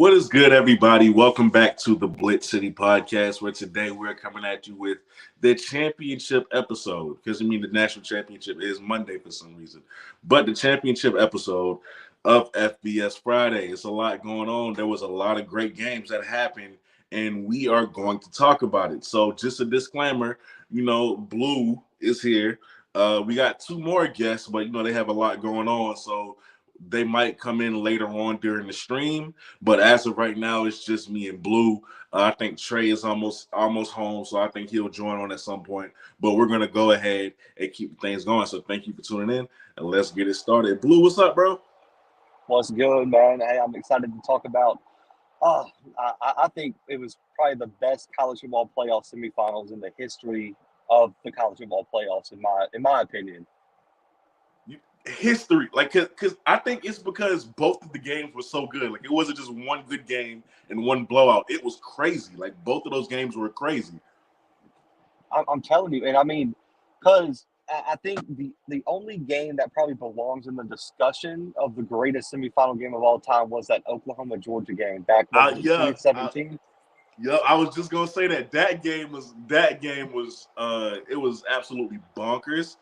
What is good, everybody? Welcome back to the Blitz City Podcast, where today we're coming at you with the championship episode. Because, the national championship is Monday for some reason. But the championship episode of FBS Friday. It's a lot going on. There was a lot of great games that happened, and we are going to talk about it. So just a disclaimer, Blue is here. We got two more guests, but, they have a lot going on. So they might come in later on during the stream, but as of right now, it's just me and Blue. I think Trey is almost home, so I think he'll join on at some point. But we're gonna go ahead and keep things going. So thank you for tuning in, and let's get it started. Blue, what's up, bro? What's good, man? Hey, I'm excited to talk about. I think it was probably the best college football playoff semifinals in the history of the college football playoffs, in my opinion. History, because I think it's because both of the games were so good. Like, it wasn't just one good game and one blowout. It was crazy. Like, both of those games were crazy. I'm telling you, and because I think the only game that probably belongs in the discussion of the greatest semifinal game of all time was that Oklahoma-Georgia game back in 2017. I was just gonna say that game was it was absolutely bonkers.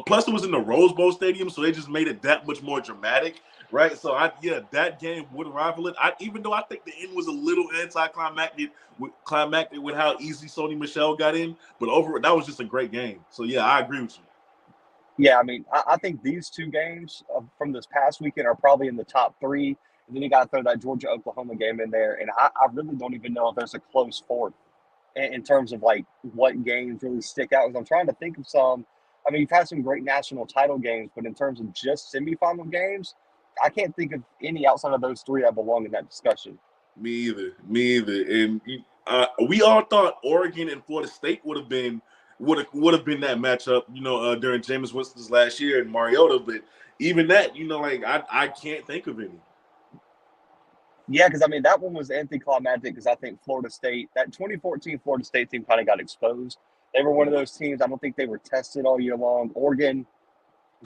Plus, it was in the Rose Bowl Stadium, so they just made it that much more dramatic, right? So, that game would rival it. Even though I think the end was a little anticlimactic with how easy Sony Michel got in, but that was just a great game. So, yeah, I agree with you. Yeah, I think these two games from this past weekend are probably in the top three. And then you got to throw that Georgia-Oklahoma game in there. And I really don't even know if there's a close fourth in terms of, like, what games really stick out. Because I'm trying to think of some. You've had some great national title games, but in terms of just semifinal games, I can't think of any outside of those three that belong in that discussion. Me either. And we all thought Oregon and Florida State would have been that matchup, during Jameis Winston's last year and Mariota. But even that, I can't think of any. Yeah, because that one was anticlimactic because I think Florida State, that 2014 Florida State team kind of got exposed. They were one of those teams. I don't think they were tested all year long. Oregon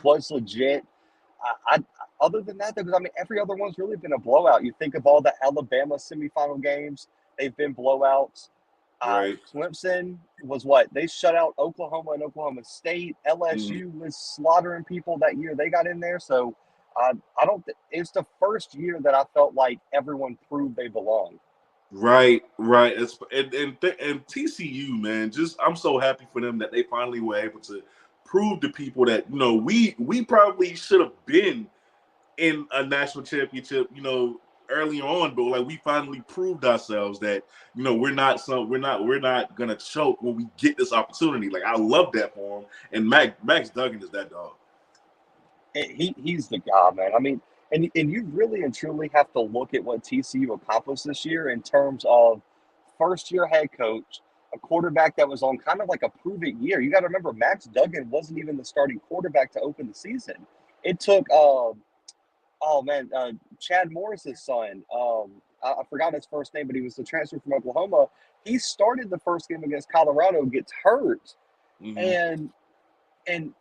was legit. Other than that, because every other one's really been a blowout. You think of all the Alabama semifinal games; they've been blowouts. Right. Clemson was what? They shut out Oklahoma and Oklahoma State. LSU was slaughtering people that year they got in there. So it's the first year that I felt like everyone proved they belong. Right. And TCU, man, I'm so happy for them that they finally were able to prove to people that we probably should have been in a national championship, early on, but like we finally proved ourselves that we're not gonna choke when we get this opportunity. Like, I love that for him, and Max Duggan is that dog. He's the guy, man. And you really and truly have to look at what TCU accomplished this year in terms of first-year head coach, a quarterback that was on kind of like a prove-it year. You got to remember, Max Duggan wasn't even the starting quarterback to open the season. It took, Chad Morris's son. I forgot his first name, but he was the transfer from Oklahoma. He started the first game against Colorado, gets hurt, and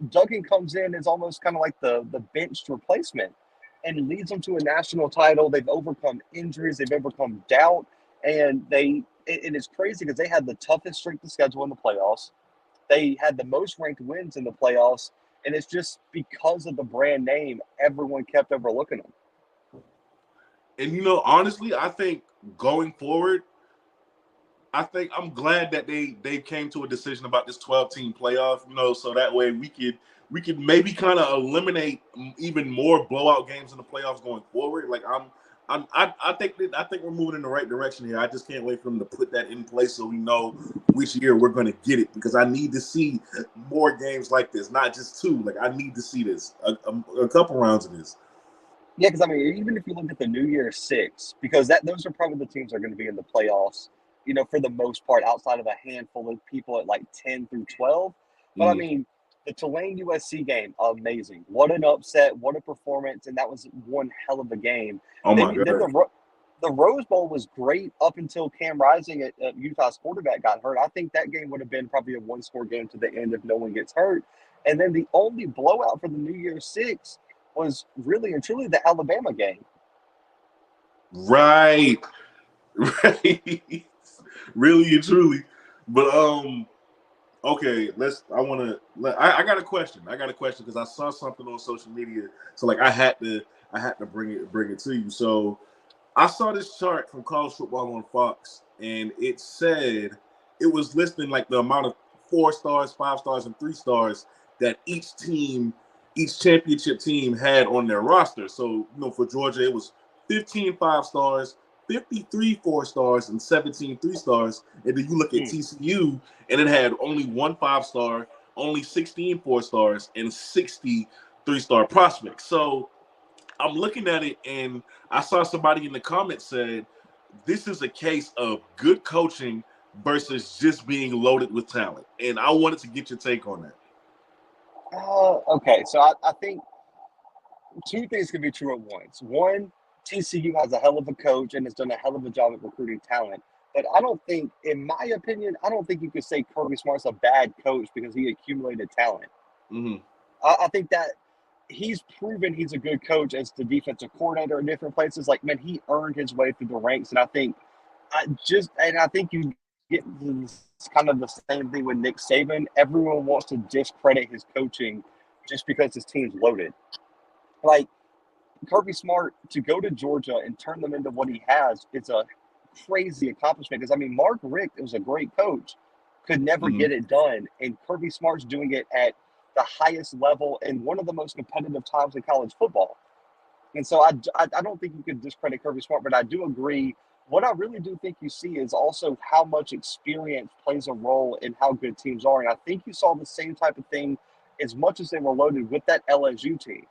Duggan comes in as almost kind of like the benched replacement and leads them to a national title. They've overcome injuries. They've overcome doubt. And it's crazy because they had the toughest strength of schedule in the playoffs. They had the most ranked wins in the playoffs. And it's just because of the brand name, everyone kept overlooking them. And, honestly, I think going forward, I'm glad that they came to a decision about this 12-team playoff, so that way we could maybe kind of eliminate even more blowout games in the playoffs going forward. Like, I think we're moving in the right direction here. I just can't wait for them to put that in place so we know which year we're going to get it, because I need to see more games like this, not just two. Like, I need to see this a couple rounds of this. Yeah, because even if you look at the New Year's Six, because those are probably the teams that are going to be in the playoffs, for the most part, outside of a handful of people at like 10 through 12. But the Tulane USC game, amazing. What an upset, what a performance, and that was one hell of a game. Oh my God. Then the Rose Bowl was great up until Cam Rising at Utah's quarterback got hurt. I think that game would have been probably a one-score game to the end if no one gets hurt. And then the only blowout for the New Year's Six was really and truly the Alabama game. Right. Right. Really and truly. But okay, I got a question. I got a question because I saw something on social media. So like I had to bring it to you. So I saw this chart from college football on Fox, and it said it was listing like the amount of 4 stars, 5 stars, and 3 stars that each championship team had on their roster. So, for Georgia, it was 15 5 stars, 53 4 stars, and 17 3 stars. And then you look at TCU, and it had only 1 5 star, only 16 4 stars, and 60 3-star prospects. So I'm looking at it, and I saw somebody in the comments said, this is a case of good coaching versus just being loaded with talent. And I wanted to get your take on that. Okay, so I think two things can be true at once. One, TCU has a hell of a coach and has done a hell of a job at recruiting talent. But I don't think, in my opinion, I don't think you could say Kirby Smart's a bad coach because he accumulated talent. Mm-hmm. I think that he's proven he's a good coach as the defensive coordinator in different places. Like, man, he earned his way through the ranks. And I think you get this kind of the same thing with Nick Saban. Everyone wants to discredit his coaching just because his team's loaded. Like, Kirby Smart to go to Georgia and turn them into what he has, it's a crazy accomplishment. Because, I mean, Mark Richt was a great coach, could never get it done. And Kirby Smart's doing it at the highest level in one of the most competitive times in college football. And so I don't think you could discredit Kirby Smart, but I do agree. What I really do think you see is also how much experience plays a role in how good teams are. And I think you saw the same type of thing as much as they were loaded with that LSU team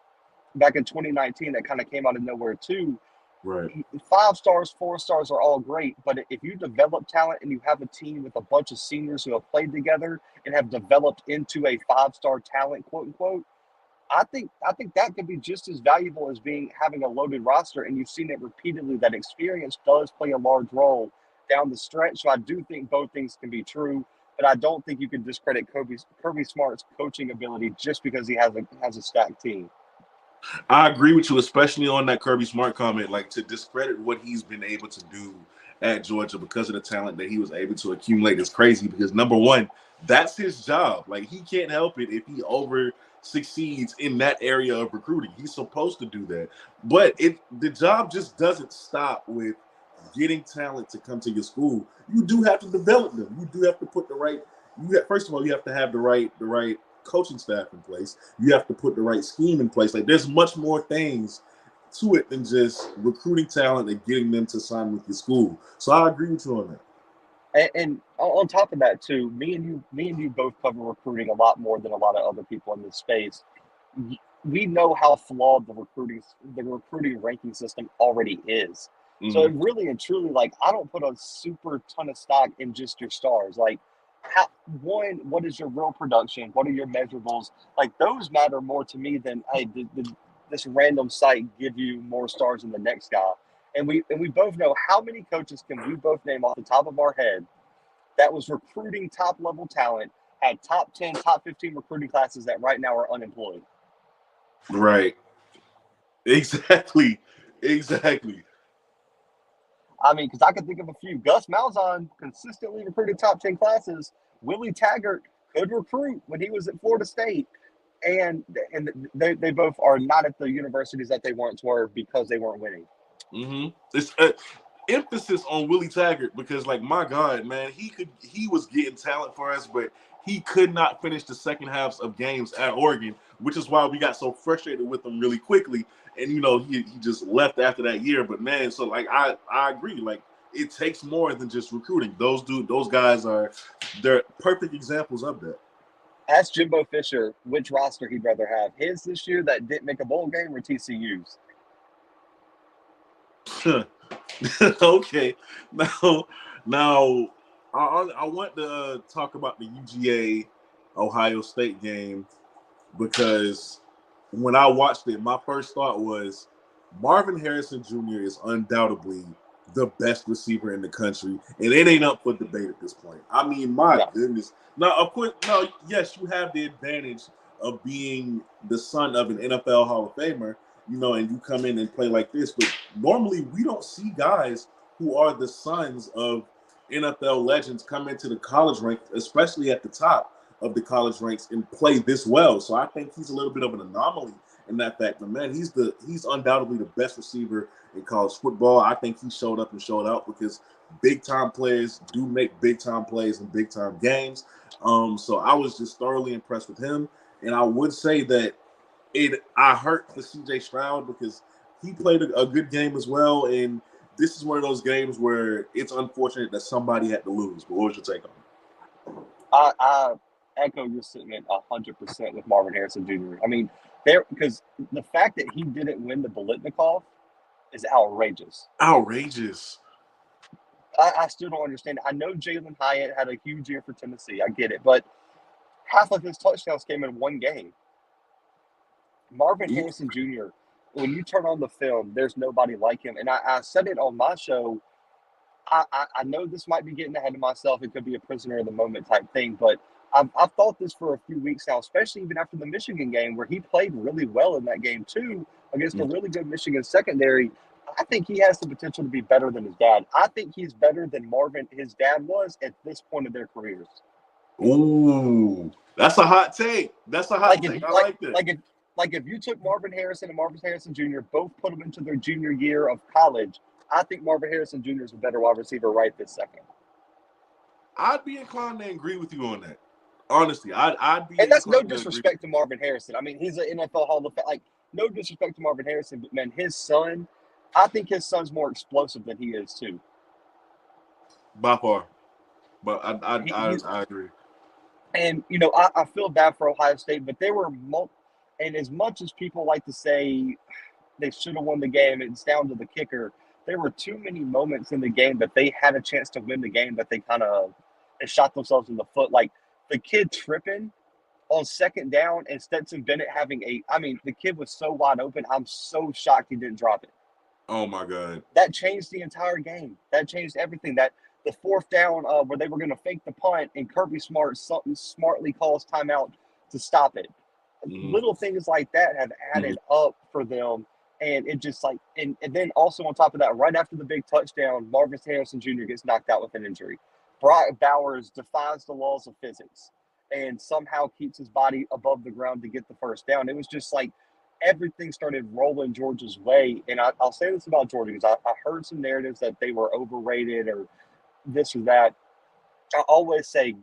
back in 2019 that kind of came out of nowhere too. Right. 5 stars, 4 stars are all great, but if you develop talent and you have a team with a bunch of seniors who have played together and have developed into a 5-star talent, quote unquote, I think that could be just as valuable as having a loaded roster. And you've seen it repeatedly that experience does play a large role down the stretch. So I do think both things can be true, but I don't think you can discredit Kirby Smart's coaching ability just because he has a stacked team. I agree with you, especially on that Kirby Smart comment, like to discredit what he's been able to do at Georgia because of the talent that he was able to accumulate is crazy because number one, that's his job. Like he can't help it if he over succeeds in that area of recruiting. He's supposed to do that. But the job just doesn't stop with getting talent to come to your school. You do have to develop them. You do have to put first of all, you have to have the right coaching staff in place. You have to put the right scheme in place. Like there's much more things to it than just recruiting talent and getting them to sign with your school. So I agree with you on that. And on top of that too, me and you both cover recruiting a lot more than a lot of other people in this space. We know how flawed the recruiting ranking system already is. Mm-hmm. So it really and truly, like, I don't put a super ton of stock in just your stars. Like, what is your real production? What are your measurables? Like, those matter more to me than, hey, this random site give you more stars than the next guy. And we both know how many coaches can we both name off the top of our head that was recruiting top level talent, had top 10, top 15 recruiting classes that right now are unemployed. Right. Exactly. I mean, because I can think of a few. Gus Malzahn consistently recruited top 10 classes. Willie Taggart could recruit when he was at Florida State. And they both are not at the universities that they once were because they weren't winning. Mm-hmm. It's emphasis on Willie Taggart because, like, my God, man, he was getting talent for us, but he could not finish the second halves of games at Oregon, which is why we got so frustrated with him really quickly. And he just left after that year. But man, so like I agree. Like it takes more than just recruiting. Those guys they're perfect examples of that. Ask Jimbo Fisher which roster he'd rather have. His this year that didn't make a bowl game or TCU's? Okay. Now I want to talk about the UGA Ohio State game because when I watched it, my first thought was Marvin Harrison Jr. is undoubtedly the best receiver in the country, and it ain't up for debate at this point. I mean, my goodness. Now, of course, yes, you have the advantage of being the son of an NFL Hall of Famer, and you come in and play like this. But normally we don't see guys who are the sons of NFL legends come into the college ranks, especially at the top of the college ranks, and play this well. So I think he's a little bit of an anomaly in that fact. But man, he's undoubtedly the best receiver in college football. I think he showed up and showed out because big time players do make big time plays in big time games. So I was just thoroughly impressed with him. And I would say that I hurt for CJ Stroud because he played a good game as well. And this is one of those games where it's unfortunate that somebody had to lose. But what was your take on it? I echo your sentiment 100% with Marvin Harrison Jr. I mean, because the fact that he didn't win the Biletnikoff is outrageous. Outrageous. I still don't understand. I know Jalen Hyatt had a huge year for Tennessee. I get it. But half of his touchdowns came in one game. Marvin Harrison Jr., when you turn on the film, there's nobody like him. And I said it on my show. I know this might be getting ahead of myself. It could be a prisoner of the moment type thing. But I've thought this for a few weeks now, especially even after the Michigan game where he played really well in that game too against a really good Michigan secondary. I think he has the potential to be better than his dad. I think he's better than his dad was at this point of their careers. Ooh, that's a hot take. That's a hot take. I like that. If you took Marvin Harrison and Marvin Harrison Jr., both put them into their junior year of college, I think Marvin Harrison Jr. is a better wide receiver right this second. I'd be inclined to agree with you on that. Honestly, I'd be. And that's no disrespect to Marvin Harrison. I mean, he's an NFL Hall of Fame. Like, no disrespect to Marvin Harrison, but man, his son, I think his son's more explosive than he is too. By far, but I agree. And I feel bad for Ohio State, but they were and as much as people like to say they should have won the game, it's down to the kicker. There were too many moments in the game that they had a chance to win the game, but they kind of shot themselves in the foot. Like the kid tripping on second down and Stetson Bennett having the kid was so wide open. I'm so shocked he didn't drop it. Oh my God. That changed the entire game. That changed everything. That the fourth down where they were going to fake the punt and Kirby smartly calls timeout to stop it. Little things like that have added up for them. And it just and then also on top of that, right after the big touchdown, Marvin Harrison Jr. gets knocked out with an injury. Brock Bowers defies the laws of physics and somehow keeps his body above the ground to get the first down. It was just everything started rolling Georgia's way. And I'll say this about Georgia because I heard some narratives that they were overrated or this or that. I always say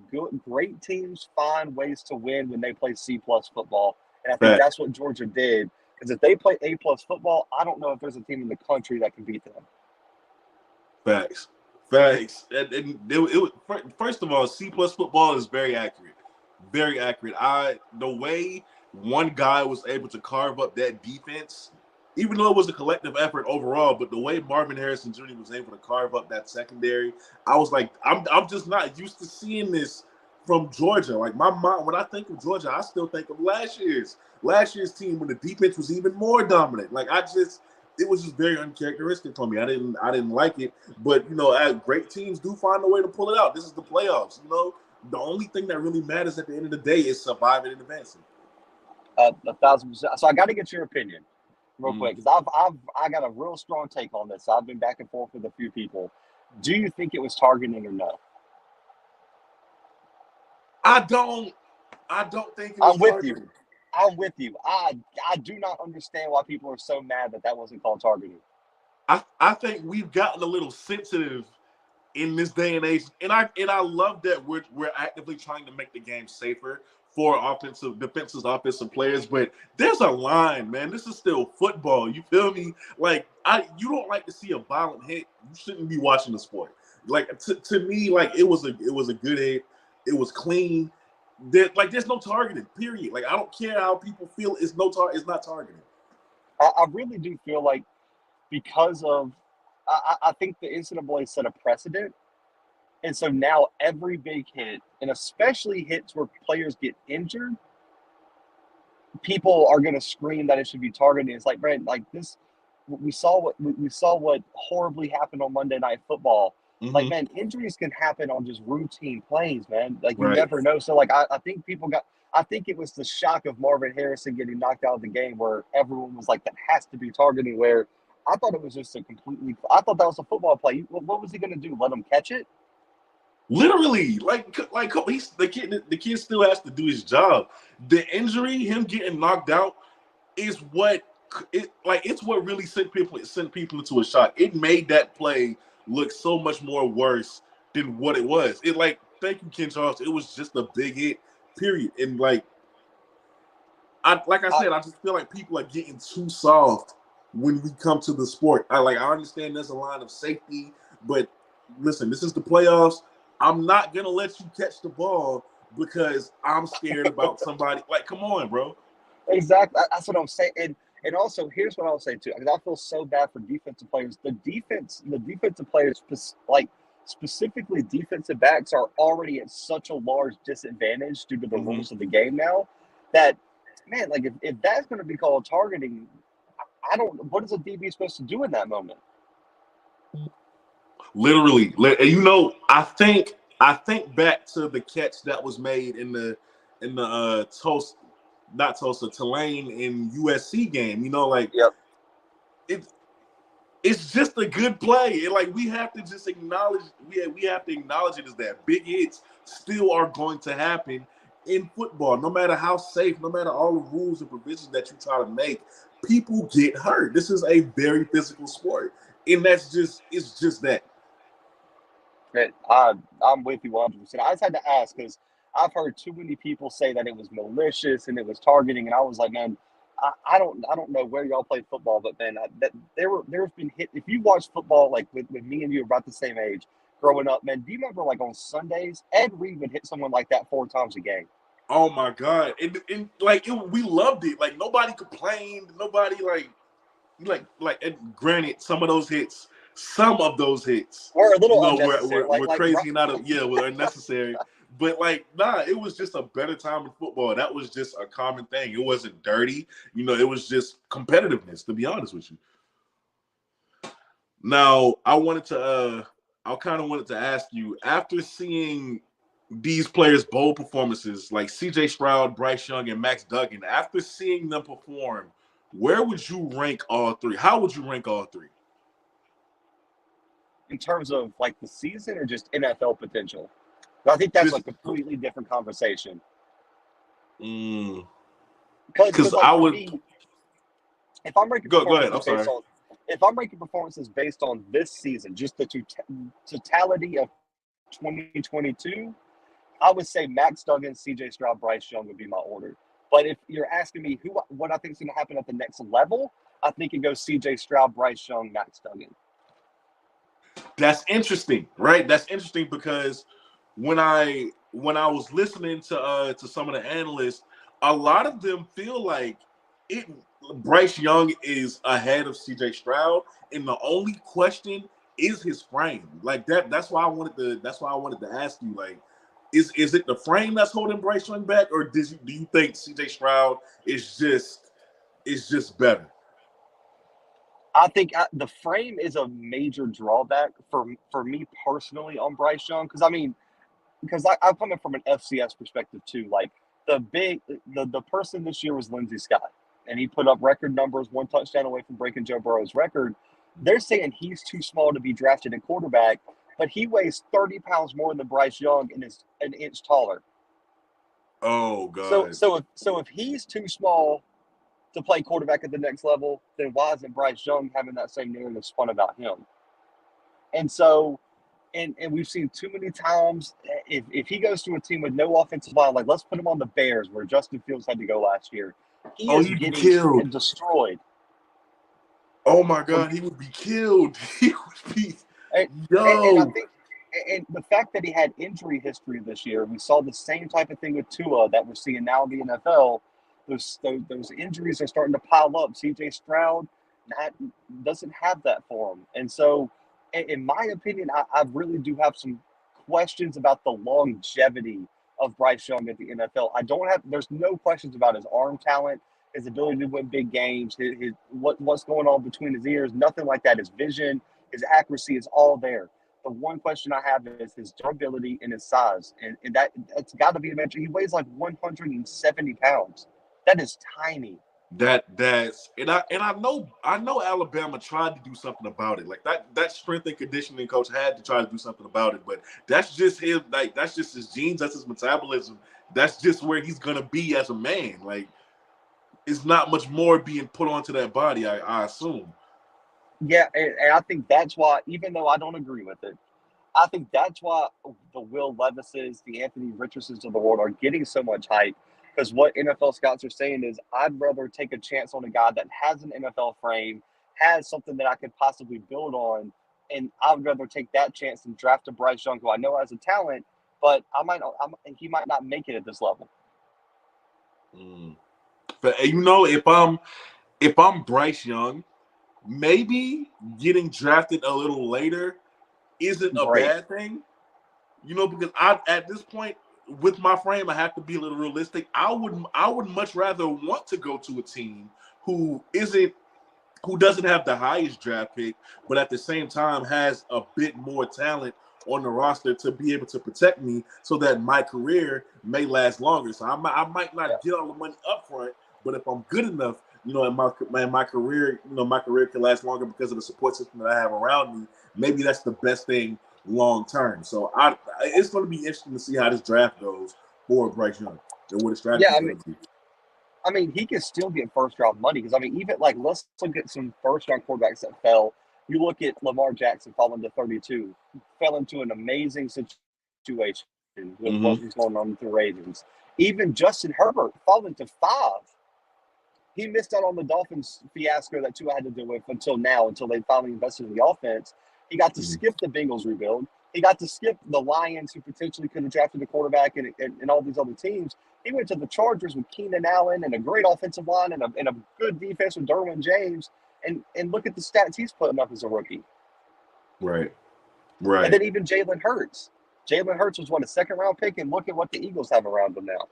great teams find ways to win when they play C+ football. And I think that's what Georgia did. Because if they play A+ football, I don't know if there's a team in the country that can beat them. Facts. First of all, C+ football is very accurate. Very accurate. The way one guy was able to carve up that defense, even though it was a collective effort overall, but the way Marvin Harrison Jr. was able to carve up that secondary, I was like, I'm just not used to seeing this from Georgia. Like my mind, when I think of Georgia, I still think of last year's team when the defense was even more dominant. It was just very uncharacteristic for me. I didn't like it. But great teams do find a way to pull it out. This is the playoffs. The only thing that really matters at the end of the day is surviving and advancing. 1,000%. So I got to get your opinion real quick because I got a real strong take on this. I've been back and forth with a few people. Do you think it was targeting or no? I don't think it was targeting. I'm with you. I do not understand why people are so mad that wasn't called targeting. I think we've gotten a little sensitive in this day and age, and I love that we're actively trying to make the game safer for defensive offensive players, but there's a line, man. This is still football. You feel me? You don't like to see a violent hit. You shouldn't be watching the sport. To me, it was a good hit. It was clean. There's no targeting. Period. I don't care how people feel. It's not targeting. I really do feel like because of I think the NCAA set a precedent. And so now every big hit, and especially hits where players get injured, people are going to scream that it should be targeted. It's Brandon, this. We saw what horribly happened on Monday Night Football. Like, Hmm. man, injuries can happen on just routine plays, man. Like, you Right. never know. So, like, I think I think it was the shock of Marvin Harrison getting knocked out of the game where everyone was like, that has to be targeting. Where I thought it was just I thought that was a football play. What was he going to do? Let him catch it? Literally, the kid still has to do his job. The injury, him getting knocked out, is it's what really sent people into a shock. It made that play look so much more worse than what it was. Thank you, Ken Charles. It was just a big hit, period. And like I I, said, I just feel like people are getting too soft when we come to the sport. I understand there's a line of safety, but listen, this is the playoffs. I'm not gonna let you catch the ball because I'm scared about somebody. Like, come on, bro. exactly. That's what I'm saying. And also, here's what I'll say too, because I feel so bad for defensive players. The defensive players, like specifically defensive backs, are already at such a large disadvantage due to the Hmm. rules of the game now. That, man, like if that's going to be called targeting, I don't. What is a DB supposed to do in that moment? Literally, I think back to the catch that was made in the Tulsa, not Tulsa, Tulane in USC game. Yep. It it's just a good play. And we have to just acknowledge we have to acknowledge it as that big hits still are going to happen in football. No matter how safe, no matter all the rules and provisions that you try to make, people get hurt. This is a very physical sport, and it's just that. I'm with you 100%. I just had to ask because I've heard too many people say that it was malicious and it was targeting, and I was like, man, I don't know where y'all play football, but man, there's been hit. If you watch football like with me and you about the same age growing up, man, do you remember like on Sundays, Ed Reed would hit someone like that 4 times a game? Oh my god! We loved it. Like nobody complained. Nobody And granted, some of those hits, Or a little unnecessary, were like crazy and were unnecessary. But nah, it was just a better time in football. That was just a common thing. It wasn't dirty. It was just competitiveness. To be honest with you. Now, I kind of wanted to ask you after seeing these players' bold performances like C.J. Stroud, Bryce Young, and Max Duggan. After seeing them perform, where would you rank all three? How would you rank all three? in terms of like the season or just NFL potential. But I think that's a Just completely different conversation. because Because like I for would me, if I'm ranking go ahead. performances I'm based sorry. on if I'm ranking performances based on this season, just the totality of 2022, I would say Max Duggan, CJ Stroud, Bryce Young would be my order. But if you're asking me what I think is going to happen at the next level, I think it goes CJ Stroud, Bryce Young, Max Duggan. That's interesting, right? That's interesting because when I was listening to some of the analysts, a lot of them feel like it. Bryce Young is ahead of C.J. Stroud, and the only question is his frame. Like that. That's why I wanted to ask you. Like, is it the frame that's holding Bryce Young back, or do you think C.J. Stroud is just better? I think the frame is a major drawback for me personally on Bryce Young because I mean because I'm coming from an FCS perspective too. Like the person this year was Lindsey Scott, and he put up record numbers, 1 touchdown away from breaking Joe Burrow's record. They're saying he's too small to be drafted at quarterback, but he weighs 30 pounds more than Bryce Young and is an inch taller. Oh So God. if he's too small to play quarterback at the next level, then why isn't Bryce Young having that same narrative spun about him? And so and we've seen too many times if he goes to a team with no offensive line, like let's put him on the Bears where Justin Fields had to go last year, he Oh, is he'd be getting killed. destroyed. Oh my When God, he would be killed. He would be and, and I yo. think and the fact that he had injury history this year, we saw the same type of thing with Tua that we're seeing now in the NFL. Those injuries are starting to pile up. CJ Stroud not, doesn't have that for him, and so in my opinion, I really do have some questions about the longevity of Bryce Young at the NFL. I don't have. There's no questions about his arm talent, his ability to win big games, what's going on between his ears. Nothing like that. His vision, his accuracy is all there. The one question I have is his durability and his size, and that's got to be a measure. He weighs like 170 pounds. That is tiny. I know Alabama tried to do something about it. Like that strength and conditioning coach had to try to do something about it, but that's just his that's just his genes, that's his metabolism. That's just where he's gonna be as a man. Like it's not much more being put onto that body, I assume. Yeah, and I think that's why, even though I don't agree with it, I think that's why the Will Levises, the Anthony Richardsons of the world are getting so much hype. Because what NFL scouts are saying is, I'd rather take a chance on a guy that has an NFL frame, has something that I could possibly build on, and I'd rather take that chance than draft a Bryce Young, who I know has a talent, but he might not make it at this level. Mm. But if I'm Bryce Young, maybe getting drafted a little later isn't a Great. bad thing. Because I at this point with my frame, I have to be a little realistic. I would much rather want to go to a team who isn't who doesn't have the highest draft pick, but at the same time has a bit more talent on the roster to be able to protect me so that my career may last longer. So I might Yeah. not get all the money up front, but if I'm good enough, and my career, my career can last longer because of the support system that I have around me. Maybe that's the best thing long term. So it's going to be interesting to see how this draft goes for Bryce Young and what his strategy Yeah, is going to be. he can still get first round money because even like let's look at some first round quarterbacks that fell. You look at Lamar Jackson falling to 32, fell into an amazing situation with Mm-hmm. what was going on with the Ravens. Even Justin Herbert falling to 5. He missed out on the Dolphins fiasco that Tua had to deal with until they finally invested in the offense. He got to skip the Bengals rebuild. He got to skip the Lions, who potentially could have drafted a quarterback, and all these other teams. He went to the Chargers with Keenan Allen and a great offensive line and a good defense with Derwin James. And look at the stats he's putting up as a rookie. Right. And Right. then even Jalen Hurts. Jalen Hurts was a second round pick, and look at what the Eagles have around him now.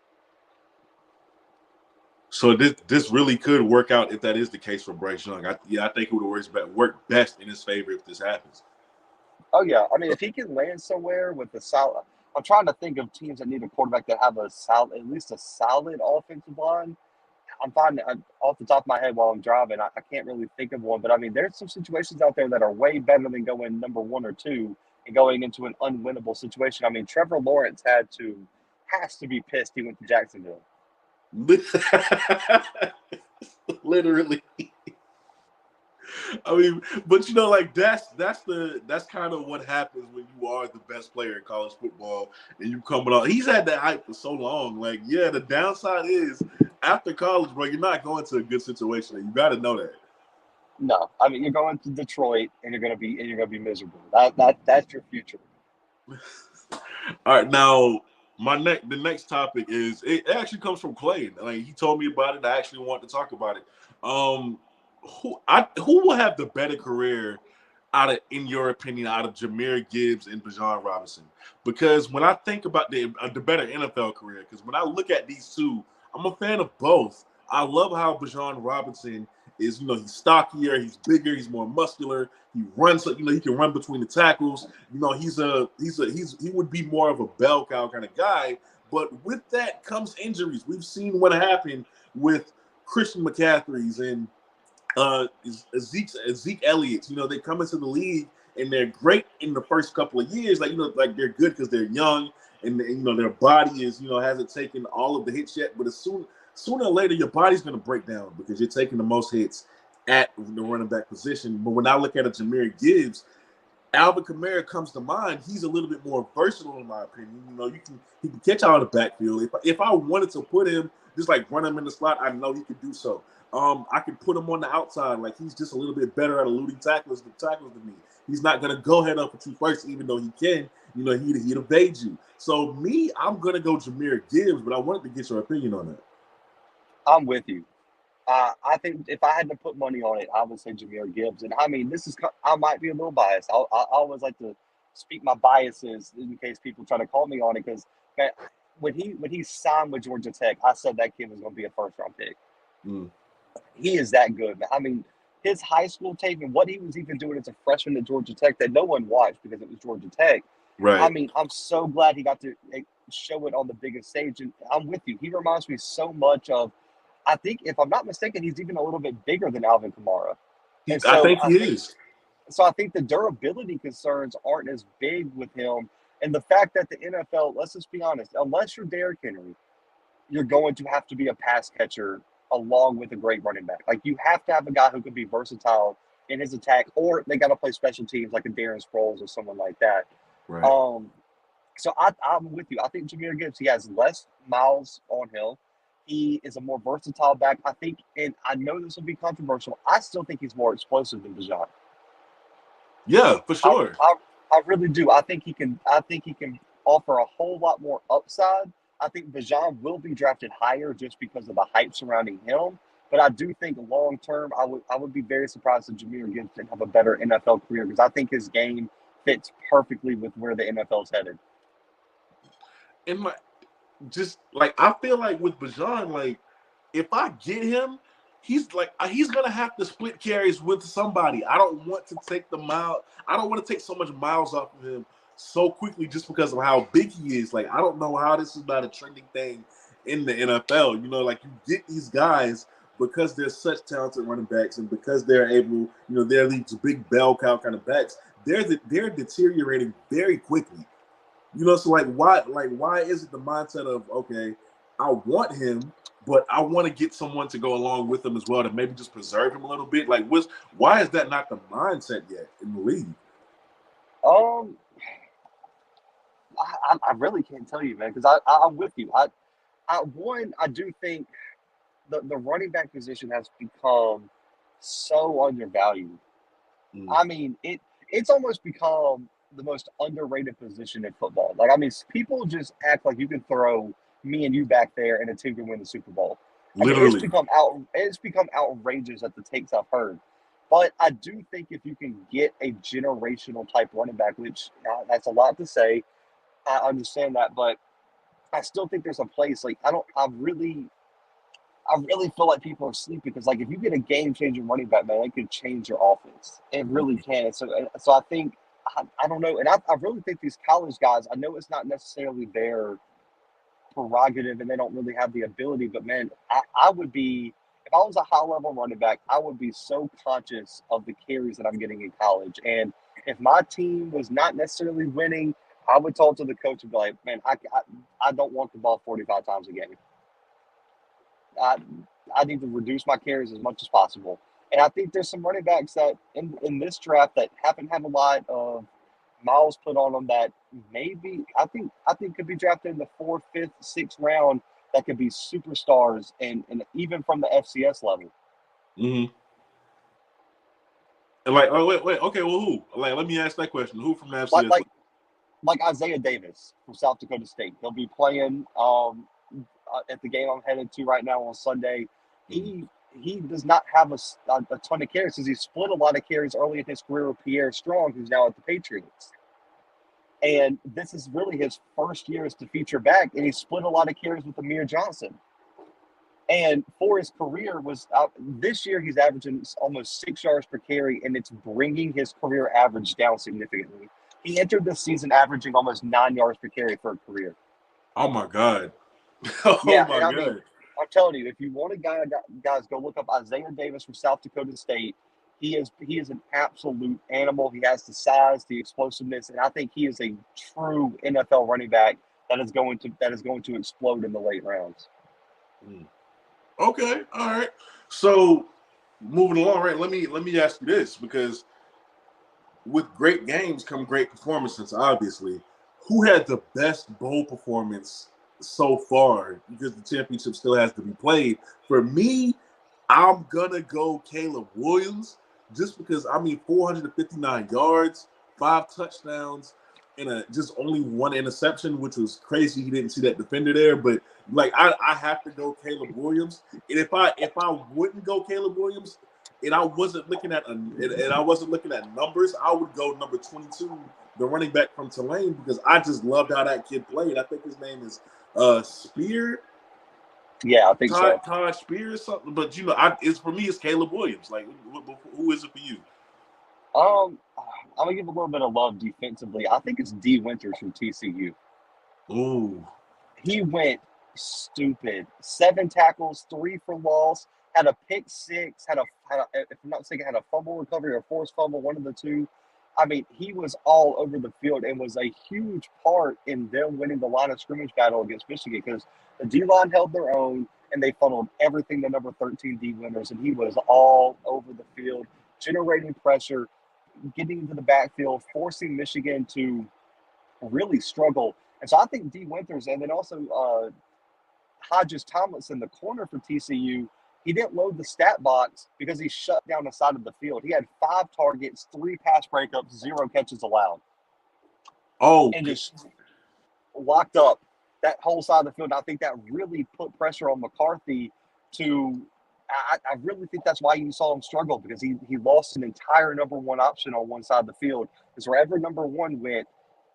So this really could work out if that is the case for Bryce Young. I think it would work best in his favor if this happens. Oh yeah, if he can land somewhere with a solid, I'm trying to think of teams that need a quarterback that have at least a solid offensive line. I'm finding off the top of my head while I'm driving, I can't really think of one. But there's some situations out there that are way better than going number 1 or 2 and going into an unwinnable situation. Trevor Lawrence has to be pissed he went to Jacksonville. Literally. But like that's kind of what happens when you are the best player in college football and you coming on. He's had that hype for so long. Like, yeah, the downside is after college, bro, you're not going to a good situation. And you got to know that. No, you're going to Detroit and you're going to be miserable. That's your future. All right, now the next topic is it actually comes from Clay. Like he told me about it. I actually want to talk about it. Um, who will have the better career in your opinion, out of Jahmyr Gibbs and Bijan Robinson? Because when I think about the better NFL career, because when I look at these two, I'm a fan of both. I love how Bijan Robinson is, he's stockier, he's bigger, he's more muscular. He runs, he can run between the tackles. He would be more of a bell cow kind of guy. But with that comes injuries. We've seen what happened with Christian McCaffrey's and Zeke Elliott. They come into the league and they're great in the first couple of years. Like they're good because they're young and their body is hasn't taken all of the hits yet. But sooner or later, your body's going to break down because you're taking the most hits at the running back position. But when I look at a Jahmyr Gibbs, Alvin Kamara comes to mind. He's a little bit more versatile, in my opinion. He can catch out of the backfield. If I wanted to put him, just like run him in the slot, I know he could do so. I could put him on the outside. Like he's just a little bit better at eluding tackles than me. He's not gonna go head up for you first, even though he can. He'd evade you. So me, I'm gonna go Jahmyr Gibbs, but I wanted to get your opinion on that. I'm with you. I think if I had to put money on it, I would say Jahmyr Gibbs. And I might be a little biased. I always like to speak my biases in case people try to call me on it. Because when he signed with Georgia Tech, I said that kid was going to be a first round pick. Mm. He is that good. his high school tape and what he was even doing as a freshman at Georgia Tech that no one watched because it was Georgia Tech. I Right. mean, I'm so glad he got to show it on the biggest stage. And I'm with you. He reminds me so much of, I think, if I'm not mistaken, he's even a little bit bigger than Alvin Kamara. And I so think he is. I think the durability concerns aren't as big with him. And the fact that the NFL, let's just be honest, unless you're Derrick Henry, you're going to have to be a pass catcher along with a great running back. Like you have to have a guy who can be versatile in his attack, or they got to play special teams like a Darren Sproles or someone like that. Right. Um, so I'm with you. I think Jahmyr Gibbs, he has less miles on him. He is a more versatile back. I think, and I know this will be controversial, I still think he's more explosive than Bijan. Yeah, for I, sure. I, I really do. I think he can offer a whole lot more upside. I think Bijan will be drafted higher just because of the hype surrounding him. But I do think long term, I would be very surprised if Jahmyr Gibbs didn't have a better NFL career because I think his game fits perfectly with where the NFL is headed. In my just like I feel like with Bajan, like if I get him, he's gonna have to split carries with somebody. I don't want to take the mile. I don't want to take so much miles off of him so quickly just because of how big he is. Like I don't know how this is not a trending thing in the NFL. You know, like you get these guys because they're such talented running backs and because they're able, they're these big bell cow kind of backs. They're deteriorating very quickly. So why is it the mindset of okay, I want him, but I want to get someone to go along with him as well to maybe just preserve him a little bit? Like, why is that not the mindset yet in the league? Um, I really can't tell you, man, because I'm with you. I do think the running back position has become so undervalued. Mm. I mean, it's almost become the most underrated position in football. Like, I mean, people just act like you can throw me and you back there and a team can win the Super Bowl. I mean, Literally. it's become outrageous at the takes I've heard. But I do think if you can get a generational type running back, which that's a lot to say, I understand that, but I still think there's a place. Like, I really feel like people are sleeping because, like, if you get a game-changing running back, man, it could change your offense. It really can. So I think I don't know, and I really think these college guys. I know it's not necessarily their prerogative, and they don't really have the ability. But man, I would be if I was a high-level running back, I would be so conscious of the carries that I'm getting in college. And if my team was not necessarily winning, I would talk to the coach and be like, man, I don't want the ball 45 times a game. I I need to reduce my carries as much as possible. And I think there's some running backs that in this draft that haven't had a lot of miles put on them that maybe I think could be drafted in the fourth, fifth, sixth round that could be superstars and even from the FCS level. Mm-hmm. And like, oh wait, okay, well, who? Like, let me ask that question. Who from the Like FCS? like like Isaiah Davis from South Dakota State. He'll be playing at the game I'm headed to right now on Sunday. Mm-hmm. He does not have a ton of carries because he split a lot of carries early in his career with Pierre Strong, who's now at the Patriots. And this is really his first year as the feature back, and he split a lot of carries with Amir Johnson. And for his career was this year he's averaging almost 6 yards per carry, and it's bringing his career average down significantly. He entered this season averaging almost 9 yards per carry for a career. Oh my God. Oh Yeah, my and I mean, God. I'm telling you, if you want a guy, guys, go look up Isaiah Davis from South Dakota State. He is an absolute animal. He has the size, the explosiveness, and I think he is a true NFL running back that is going to explode in the late rounds. Mm. Okay, all right. So moving along, right? Let me ask you this because with great games come great performances. Obviously, who had the best bowl performance so far? Because the championship still has to be played. For me, I'm gonna go Caleb Williams just because 459 yards, 5 touchdowns, and just only one interception, which was crazy. He didn't see that defender there, but like I have to go Caleb Williams. And if I wouldn't go Caleb Williams, and I wasn't looking at numbers, I would go number 22, the running back from Tulane, because I just loved how that kid played. I think his name is Spear. Yeah, I think so. Todd Spears, something. But it's for me. It's Caleb Williams. Like, who is it for you? Um, I'm gonna give a little bit of love defensively. I think it's D Winters from TCU. Ooh, He went stupid. 7 tackles, 3 for loss, had a pick six, if I'm not mistaken, had a fumble recovery or forced fumble, one of the two. I mean, he was all over the field and was a huge part in them winning the line of scrimmage battle against Michigan because the D line held their own and they funneled everything to number 13 D Winters, and he was all over the field, generating pressure, getting into the backfield, forcing Michigan to really struggle. And so I think D Winters and then also Hodges Tomlinson, the corner for TCU, he didn't load the stat box because he shut down the side of the field. He had 5 targets, 3 pass breakups, 0 catches allowed, oh, and just locked up that whole side of the field. And I think that really put pressure on McCarthy to. I really think that's why you saw him struggle because he lost an entire number one option on one side of the field. Because wherever number one went,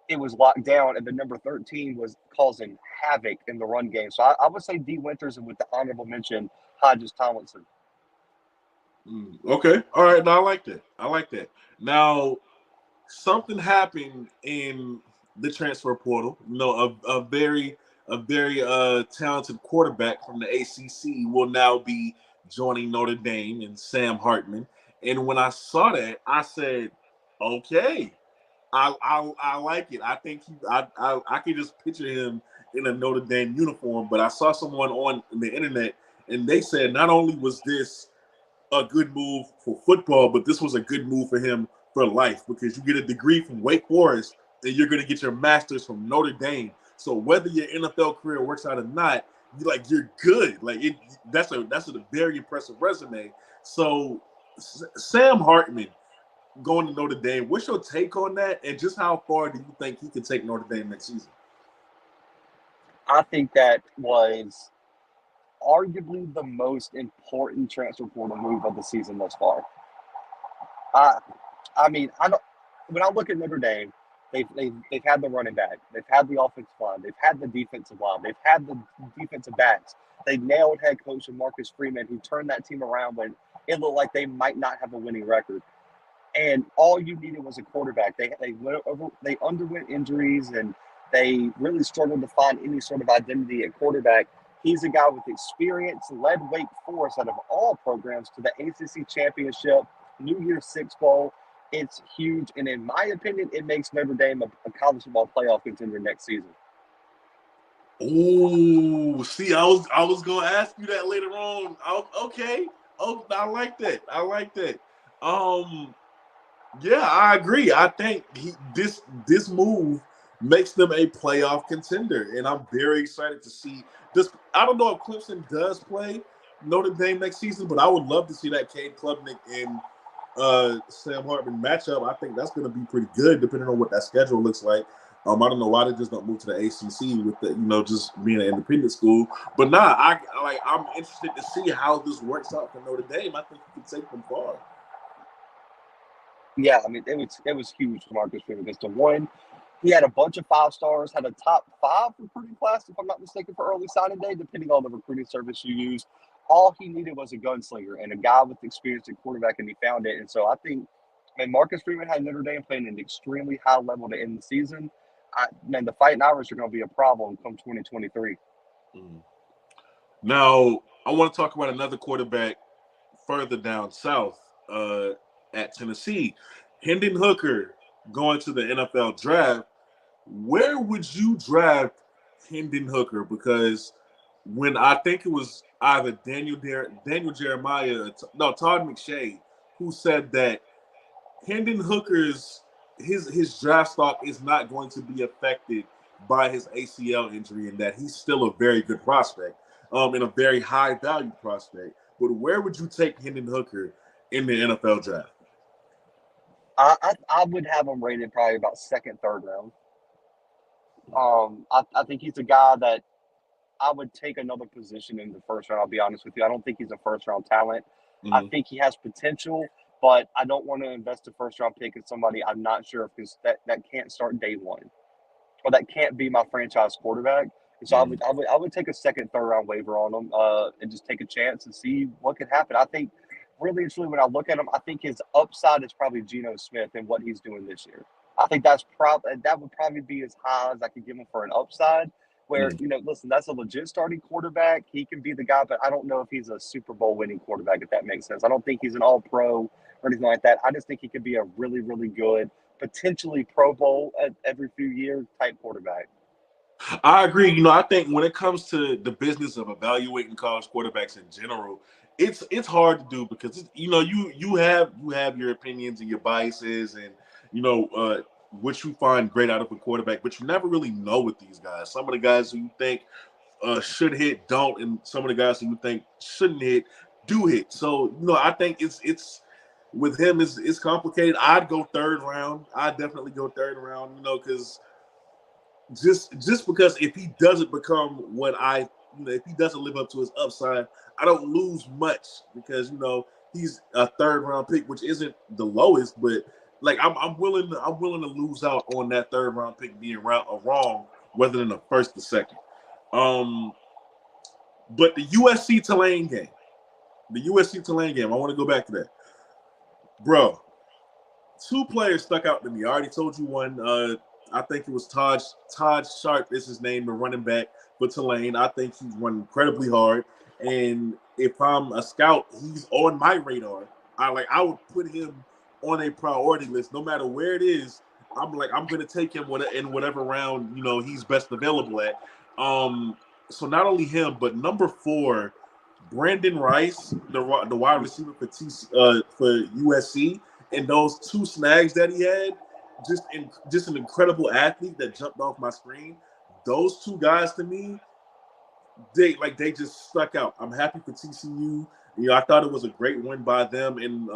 it was locked down, and the number 13 was causing havoc in the run game. So I would say D Winters, and with the honorable mention, Hodges Tomlinson. okay, all right. Now I like that. I like that. Now something happened in the transfer portal. A very talented quarterback from the ACC will now be joining Notre Dame, and Sam Hartman. And when I saw that, I said, okay. I like it. I think I can just picture him in a Notre Dame uniform. But I saw someone on the internet, and they said not only was this a good move for football, but this was a good move for him for life because you get a degree from Wake Forest and you're going to get your master's from Notre Dame. So whether your NFL career works out or not, you're good. That's a very impressive resume. So Sam Hartman going to Notre Dame, what's your take on that, and just how far do you think he can take Notre Dame next season? I think that was arguably the most important transfer portal move of the season thus far. I, I mean, I don't. When I look at Notre Dame, they've had the running back, they've had the offensive line, they've had the defensive line, they've had the defensive backs. They nailed head coach Marcus Freeman, who turned that team around when it looked like they might not have a winning record. And all you needed was a quarterback. They underwent injuries and they really struggled to find any sort of identity at quarterback. He's a guy with experience, led Wake Forest out of all programs to the ACC championship, New Year's Six Bowl. It's huge, and in my opinion, it makes Notre Dame a college football playoff contender next season. Oh, see, I was gonna ask you that later on. Okay. Oh, I like that. I like that. Um, Yeah, I agree. I think this move makes them a playoff contender, and I'm very excited to see this. I don't know if Clemson does play Notre Dame next season, but I would love to see that Cade Klubnik and Sam Hartman matchup. I think that's going to be pretty good, depending on what that schedule looks like. I don't know why they just don't move to the ACC with the just being an independent school. But I'm interested to see how this works out for Notre Dame. I think you can take them far. Yeah, I mean, it was huge for Marcus Freeman because, to one, he had a bunch of 5 stars, had a top 5 recruiting class, if I'm not mistaken, for early signing day, depending on the recruiting service you use. All he needed was a gunslinger and a guy with experience at quarterback, and he found it. And so I think, man, Marcus Freeman had Notre Dame playing at an extremely high level to end the season. Man, the Fighting Irish are going to be a problem come 2023. Mm. Now, I want to talk about another quarterback further down south at Tennessee. Hendon Hooker going to the NFL draft. Where would you draft Hendon Hooker? Because when I think it was either Daniel Jeremiah, no, Todd McShay, who said that Hendon Hooker's his draft stock is not going to be affected by his ACL injury, and that he's still a very good prospect, and a very high value prospect. But where would you take Hendon Hooker in the NFL draft? I would have him rated probably about second, third round. I think he's a guy that I would take another position in the first round. I'll be honest with you. I don't think he's a first round talent. I Mm-hmm. think he has potential, but I don't want to invest a first round pick in somebody I'm not sure if that can't start day one or that can't be my franchise quarterback. So I would take a second, third round waiver on him, and just take a chance and see what could happen. I think really and truly when I look at him, I think his upside is probably Geno Smith and what he's doing this year. I think that would probably be as high as I could give him for an upside. Where, Mm. listen, that's a legit starting quarterback. He can be the guy, but I don't know if he's a Super Bowl winning quarterback, if that makes sense. I don't think he's an all pro or anything like that. I just think he could be a really, really good, potentially Pro Bowl every few years type quarterback. I agree. I think when it comes to the business of evaluating college quarterbacks in general, it's hard to do because you have your opinions and your biases and what you find great out of a quarterback, but you never really know with these guys. Some of the guys who you think should hit don't, and some of the guys who you think shouldn't hit do hit. So I think it's with him it's complicated. I'd go third round. I'd definitely go third round. Because just because if he doesn't become if he doesn't live up to his upside, I don't lose much because he's a third round pick, which isn't the lowest, but like I'm willing to lose out on that third round pick being wrong rather than the first or second. But the USC Tulane game, I want to go back to that, bro. Two players stuck out to me. I already told you one. I think it was Todd Sharp is his name, the running back for Tulane. I think he's run incredibly hard. And if I'm a scout, he's on my radar. I would put him on a priority list no matter where it is. I'm gonna take him in whatever round he's best available at. So not only him, but number 4, Brandon Rice, the wide receiver for USC, and those 2 snags that he had, just an incredible athlete that jumped off my screen. Those 2 guys to me, they just stuck out. I'm happy for TCU. I thought it was a great win by them, and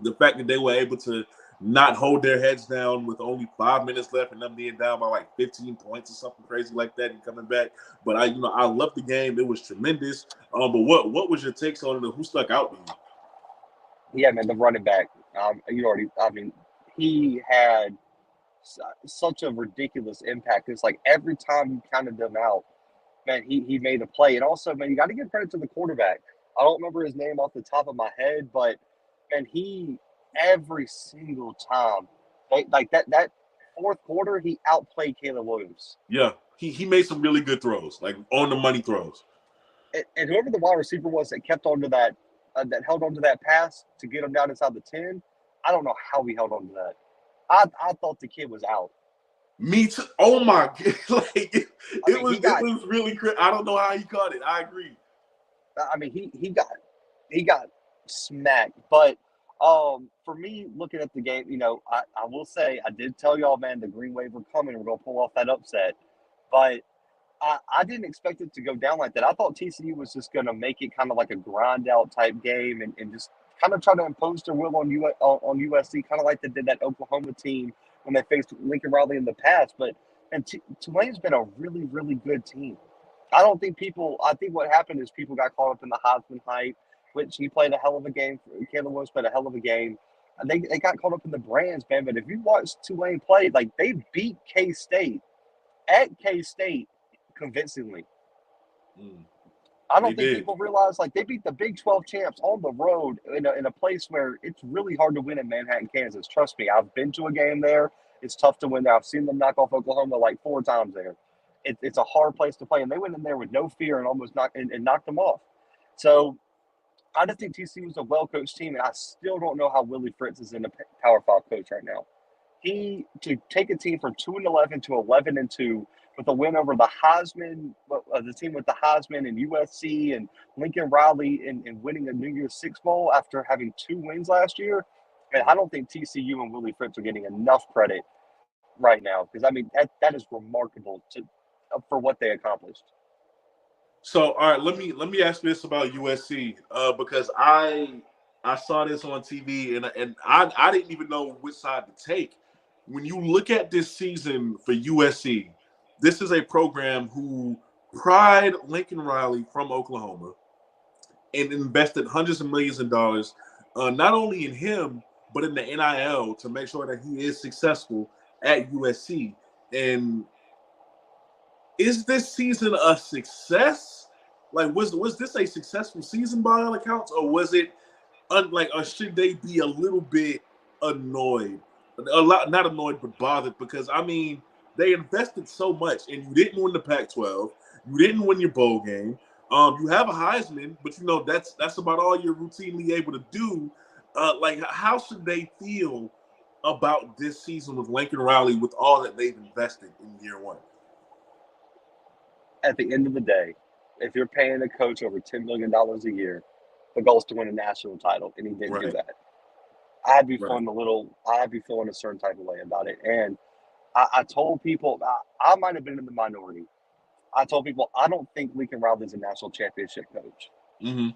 the fact that they were able to not hold their heads down with only 5 minutes left and them being down by like 15 points or something crazy like that and coming back. But I loved the game. It was tremendous. But what was your takes on it? Who stuck out to you? Yeah, man, the running back. He had such a ridiculous impact. It's like every time you counted them out, man, he made a play. And also, man, you got to give credit to the quarterback. I don't remember his name off the top of my head, but man, he every single time, like that fourth quarter, he outplayed Caleb Williams. Yeah, he made some really good throws, like on the money throws. And whoever the wide receiver was that kept on to that held on to that pass to get him down inside the 10, I don't know how he held on to that. I thought the kid was out. Me too. Oh my god! It was really. I don't know how he caught it. I agree. I mean, he got smacked. But for me, looking at the game, I will say I did tell y'all, man, the Green Wave were coming. We're gonna pull off that upset, but I didn't expect it to go down like that. I thought TCU was just gonna make it kind of like a grind out type game and just kind of try to impose their will on USC, kind of like they did that Oklahoma team when they faced Lincoln Riley in the past. But Tulane's been a really, really good team. I think what happened is people got caught up in the Hartman hype, which he played a hell of a game. Caleb Williams played a hell of a game. And they got caught up in the brands, man. But if you watch Tulane play, like they beat K-State at K-State convincingly. I don't think people realize they beat the Big 12 champs on the road in a place where it's really hard to win in Manhattan, Kansas. Trust me, I've been to a game there. It's tough to win there. I've seen them knock off Oklahoma like 4 times there. It's a hard place to play, and they went in there with no fear and almost knocked them off. So I just think TCU was a well-coached team, and I still don't know how Willie Fritz is in a Power 5 coach right now. To take a team from 2-11 to 11-2 with a win over the Heisman, the team with the Heisman and USC and Lincoln Riley and winning a New Year's Six Bowl after having 2 wins last year. And I don't think TCU and Willie Fritz are getting enough credit right now because that is remarkable for what they accomplished. So, all right, let me ask this about USC because I saw this on TV and I didn't even know which side to take. When you look at this season for USC, this is a program who pried Lincoln Riley from Oklahoma and invested hundreds of millions of dollars, not only in him, but in the NIL to make sure that he is successful at USC. And is this season a success? Like, was this a successful season by all accounts, or was it or should they be a little bit annoyed? A lot, not annoyed, but bothered because I mean they invested so much, and you didn't win the Pac-12, you didn't win your bowl game. You have a Heisman, but that's about all you're routinely able to do. Like, how should they feel about this season with Lincoln Riley with all that they've invested in year one? At the end of the day, if you're paying a coach over $10 million a year, the goal is to win a national title, and he didn't do Right, that. I'd be right. feeling a certain type of way about it. And I told people, I might have been in the minority. I told people, I don't think Lincoln Riley is a national championship coach. Mm-hmm.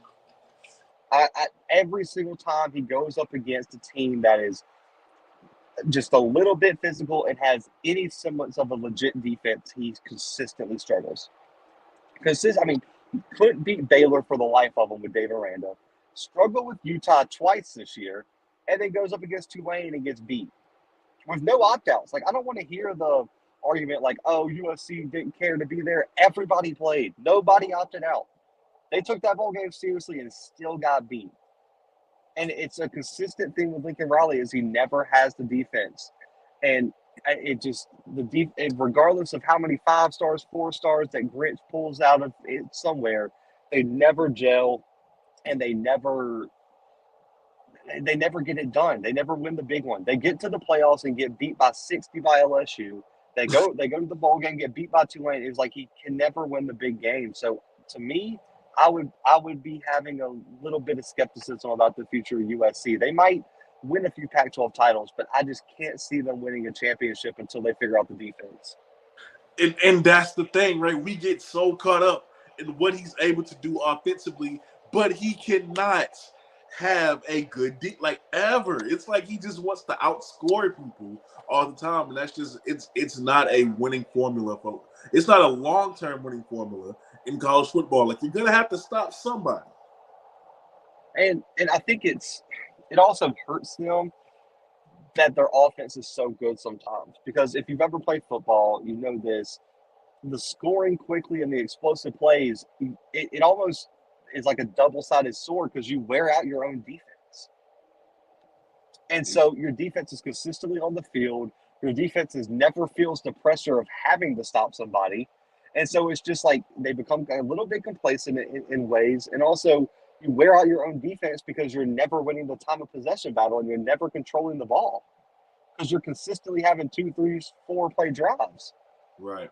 Every single time he goes up against a team that is just a little bit physical and has any semblance of a legit defense, he consistently struggles. I mean, couldn't beat Baylor for the life of him with Dave Aranda. Struggled with Utah twice this year, and then goes up against Tulane and gets beat with no opt-outs. Like, I don't want to hear the argument like, oh, USC didn't care to be there. Everybody played. Nobody opted out. They took that bowl game seriously and still got beat. And it's a consistent thing with Lincoln Riley is he never has the defense. And it just regardless of how many 5 stars, 4 stars that Grinch pulls out of it somewhere, they never gel, and they never get it done. They never win the big one. They get to the playoffs and get beat by 60 by LSU. They go to the bowl game, get beat by Tulane. It's like he can never win the big game. So to me, I would be having a little bit of skepticism about the future of USC. They might win a few Pac-12 titles, but I just can't see them winning a championship until they figure out the defense. And that's the thing, right? We get so caught up in what he's able to do offensively, but he cannot have a good ever. It's like he just wants to outscore people all the time, and that's just it's not a winning formula, folks. It's not a long-term winning formula in college football. Like, you're gonna have to stop somebody. And I think it also hurts them that their offense is so good sometimes. Because if you've ever played football, you know this. The scoring quickly and the explosive plays, it almost is like a double-sided sword because you wear out your own defense. And so your defense is consistently on the field. Your defense never feels the pressure of having to stop somebody. And so it's just like they become a little bit complacent in ways. And also, you wear out your own defense because you're never winning the time of possession battle and you're never controlling the ball because you're consistently having 2, 3, 4 play drives. Right.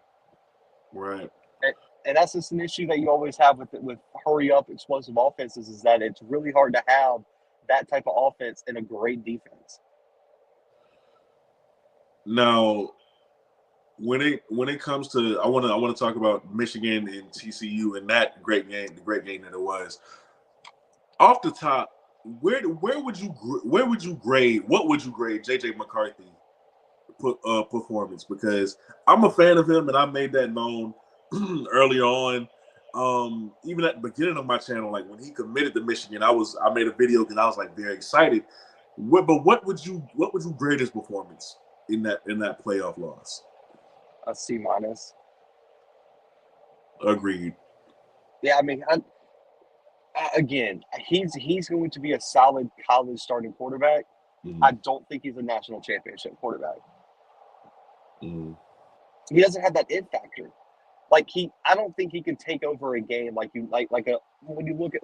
And that's just an issue that you always have with hurry up explosive offenses is that it's really hard to have that type of offense and a great defense. Now, when it comes to, I want to talk about Michigan and TCU and that great game, the great game that it was. Off the top, what would you grade JJ McCarthy performance? Because I'm a fan of him and I made that known earlier on. Even at the beginning of my channel, like when he committed to Michigan, I made a video because I was like very excited. But what would you grade his performance in that playoff loss? A C-. Agreed. Yeah, I mean, again, he's going to be a solid college starting quarterback. Mm-hmm. I don't think he's a national championship quarterback. Mm-hmm. He doesn't have that it factor. Like I don't think he can take over a game when you look at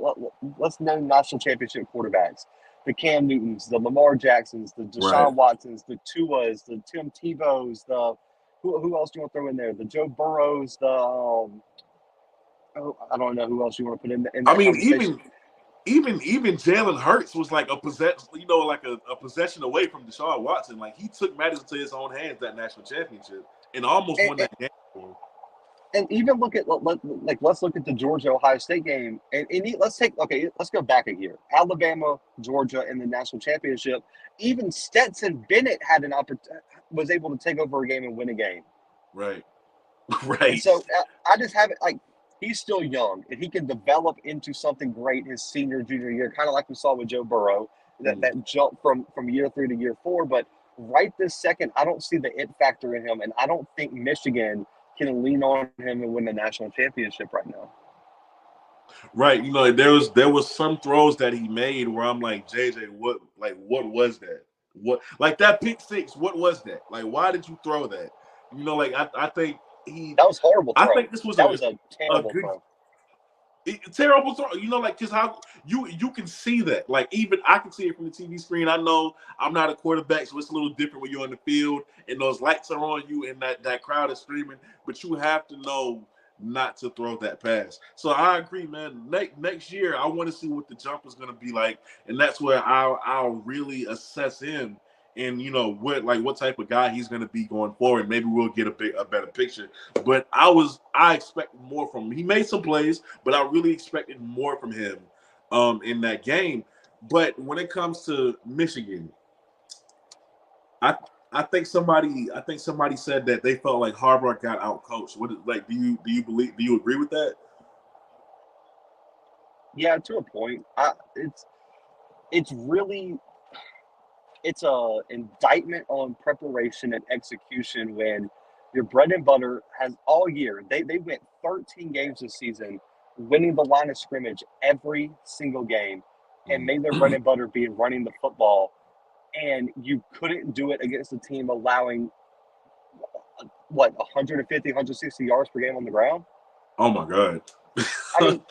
let's name national championship quarterbacks, the Cam Newtons, the Lamar Jacksons, the Deshaun Watsons, the Tuas, the Tim Tebow's, the who else do you want to throw in there? The Joe Burrows, I don't know who else you want to put in. I mean, even Jalen Hurts was like a possession away from Deshaun Watson. Like, he took matters into his own hands that national championship and almost won that game for him. And even let's look at the Georgia-Ohio State game. And let's go back a year. Alabama, Georgia in the national championship. Even Stetson Bennett had was able to take over a game and win a game. Right. And so I just have it like he's still young and he can develop into something great his junior year, kind of like we saw with Joe Burrow, that jump from year 3 to year 4. But right this second, I don't see the it factor in him, and I don't think Michigan can lean on him and win the national championship right now. Right. You know, there was some throws that he made where I'm like, JJ, what was that? What like that pick six, what was that? Like, why did you throw that? You know, like I think That was a horrible I throw. think this was That was a a terrible good throw. terrible throw. You know, like because how you can see that. Like even I can see it from the TV screen. I know I'm not a quarterback, so it's a little different when you're on the field and those lights are on you and that crowd is screaming. But you have to know not to throw that pass. So I agree, man. Next year, I want to see what the jump is going to be like, and that's where I'll really assess him. And you know what type of guy he's going to be going forward. Maybe we'll get a better picture. But I expected more from him. He made some plays, but I really expected more from him in that game. But when it comes to Michigan, I I think somebody said that they felt like Harbaugh got out coached. Do you agree with that? Yeah, to a point. It's really it's a indictment on preparation and execution when your bread and butter has all year. They went 13 games this season, winning the line of scrimmage every single game, and made their bread and butter be running the football. And you couldn't do it against a team allowing what 150, 160 yards per game on the ground. Oh my god. I mean,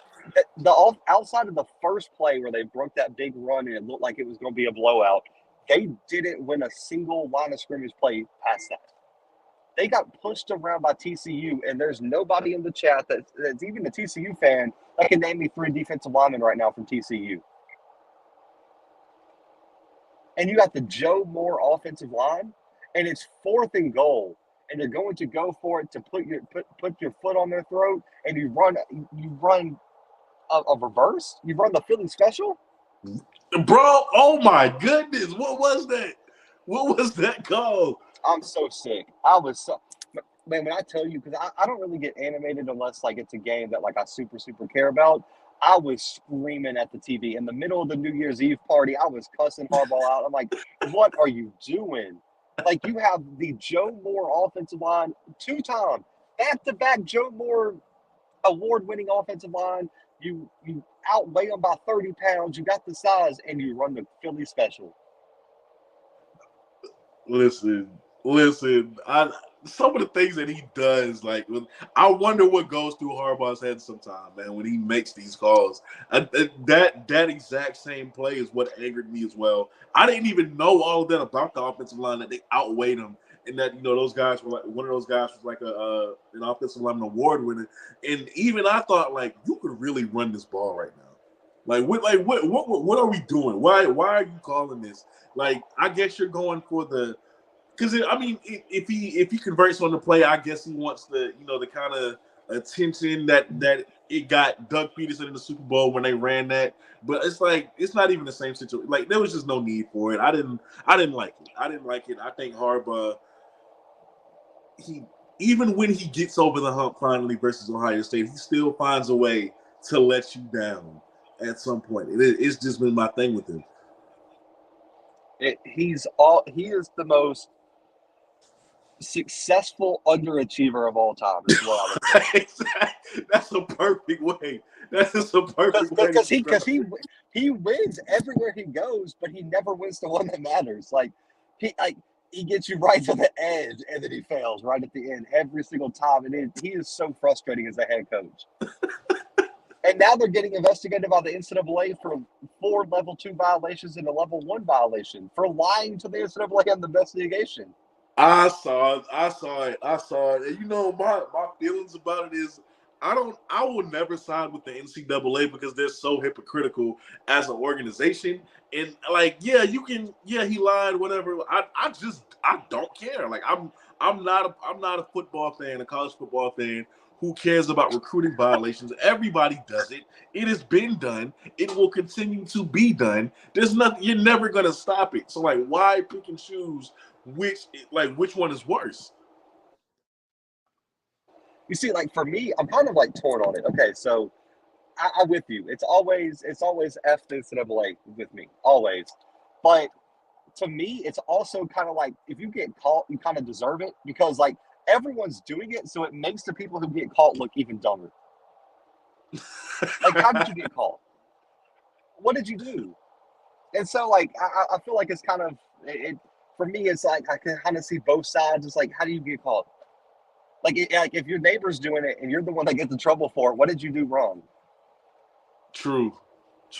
outside of the first play where they broke that big run and it looked like it was going to be a blowout, they didn't win a single line of scrimmage play past that. They got pushed around by TCU, and there's nobody in the chat that's even a TCU fan that can name me 3 defensive linemen right now from TCU. And you got the Joe Moore offensive line, and it's 4th and goal, and they're going to go for it to put your foot on their throat, and you run a reverse. You run the Philly special, Bro, oh my goodness. What was that? What was that called? I'm so sick. I was so man, when I tell you, because I don't really get animated unless like it's a game that like I super care about. I was screaming at the TV in the middle of the New Year's Eve party. I was cussing Harbaugh out. I'm like, what are you doing? Like you have the Joe Moore offensive line, 2-time back-to-back Joe Moore award-winning offensive line. You outweigh them by 30 pounds. You got the size, and you run the Philly special. Listen. Some of the things that he does, like I wonder what goes through Harbaugh's head sometimes, man, when he makes these calls. That exact same play is what angered me as well. I didn't even know all of that about the offensive line, that they outweighed him, and that those guys were like one of those guys was like an offensive lineman award winner, and even I thought like you could really run this ball right now. What are we doing? Why are you calling this? Like I guess you're going for the. Because if he converts on the play, I guess he wants the kind of attention that it got Doug Peterson in the Super Bowl when they ran that. But it's like it's not even the same situation. Like there was just no need for it. I didn't like it. I think Harbaugh, even when he gets over the hump finally versus Ohio State, he still finds a way to let you down at some point. It's just been my thing with him. He is the most successful underachiever of all time is what I would say. Exactly. That's a perfect way. That is a perfect way. Because he wins everywhere he goes, but he never wins the one that matters. He gets you right to the edge, and then he fails right at the end every single time. And he is so frustrating as a head coach. And now they're getting investigated by the NCAA for 4 level 2 violations and a level 1 violation for lying to the NCAA on the investigation. I saw it. And my feelings about it is I will never side with the NCAA because they're so hypocritical as an organization. And like, he lied, whatever. I don't care. Like I'm not a football fan, a college football fan. Who cares about recruiting violations? Everybody does it. It has been done. It will continue to be done. There's nothing. You're never gonna stop it. So like, why pick and choose which one is worse? You see, like for me, I'm kind of like torn on it. Okay, so I'm with you. It's always F the NCAA with me, always. But to me, it's also kind of like if you get caught, you kind of deserve it because like everyone's doing it, so it makes the people who get caught look even dumber. Like, how did you get caught? What did you do? And so, like, I feel like it's kind of it for me. It's like I can kind of see both sides. It's like, how do you get caught? Like if your neighbor's doing it and you're the one that gets in trouble for it, what did you do wrong? True.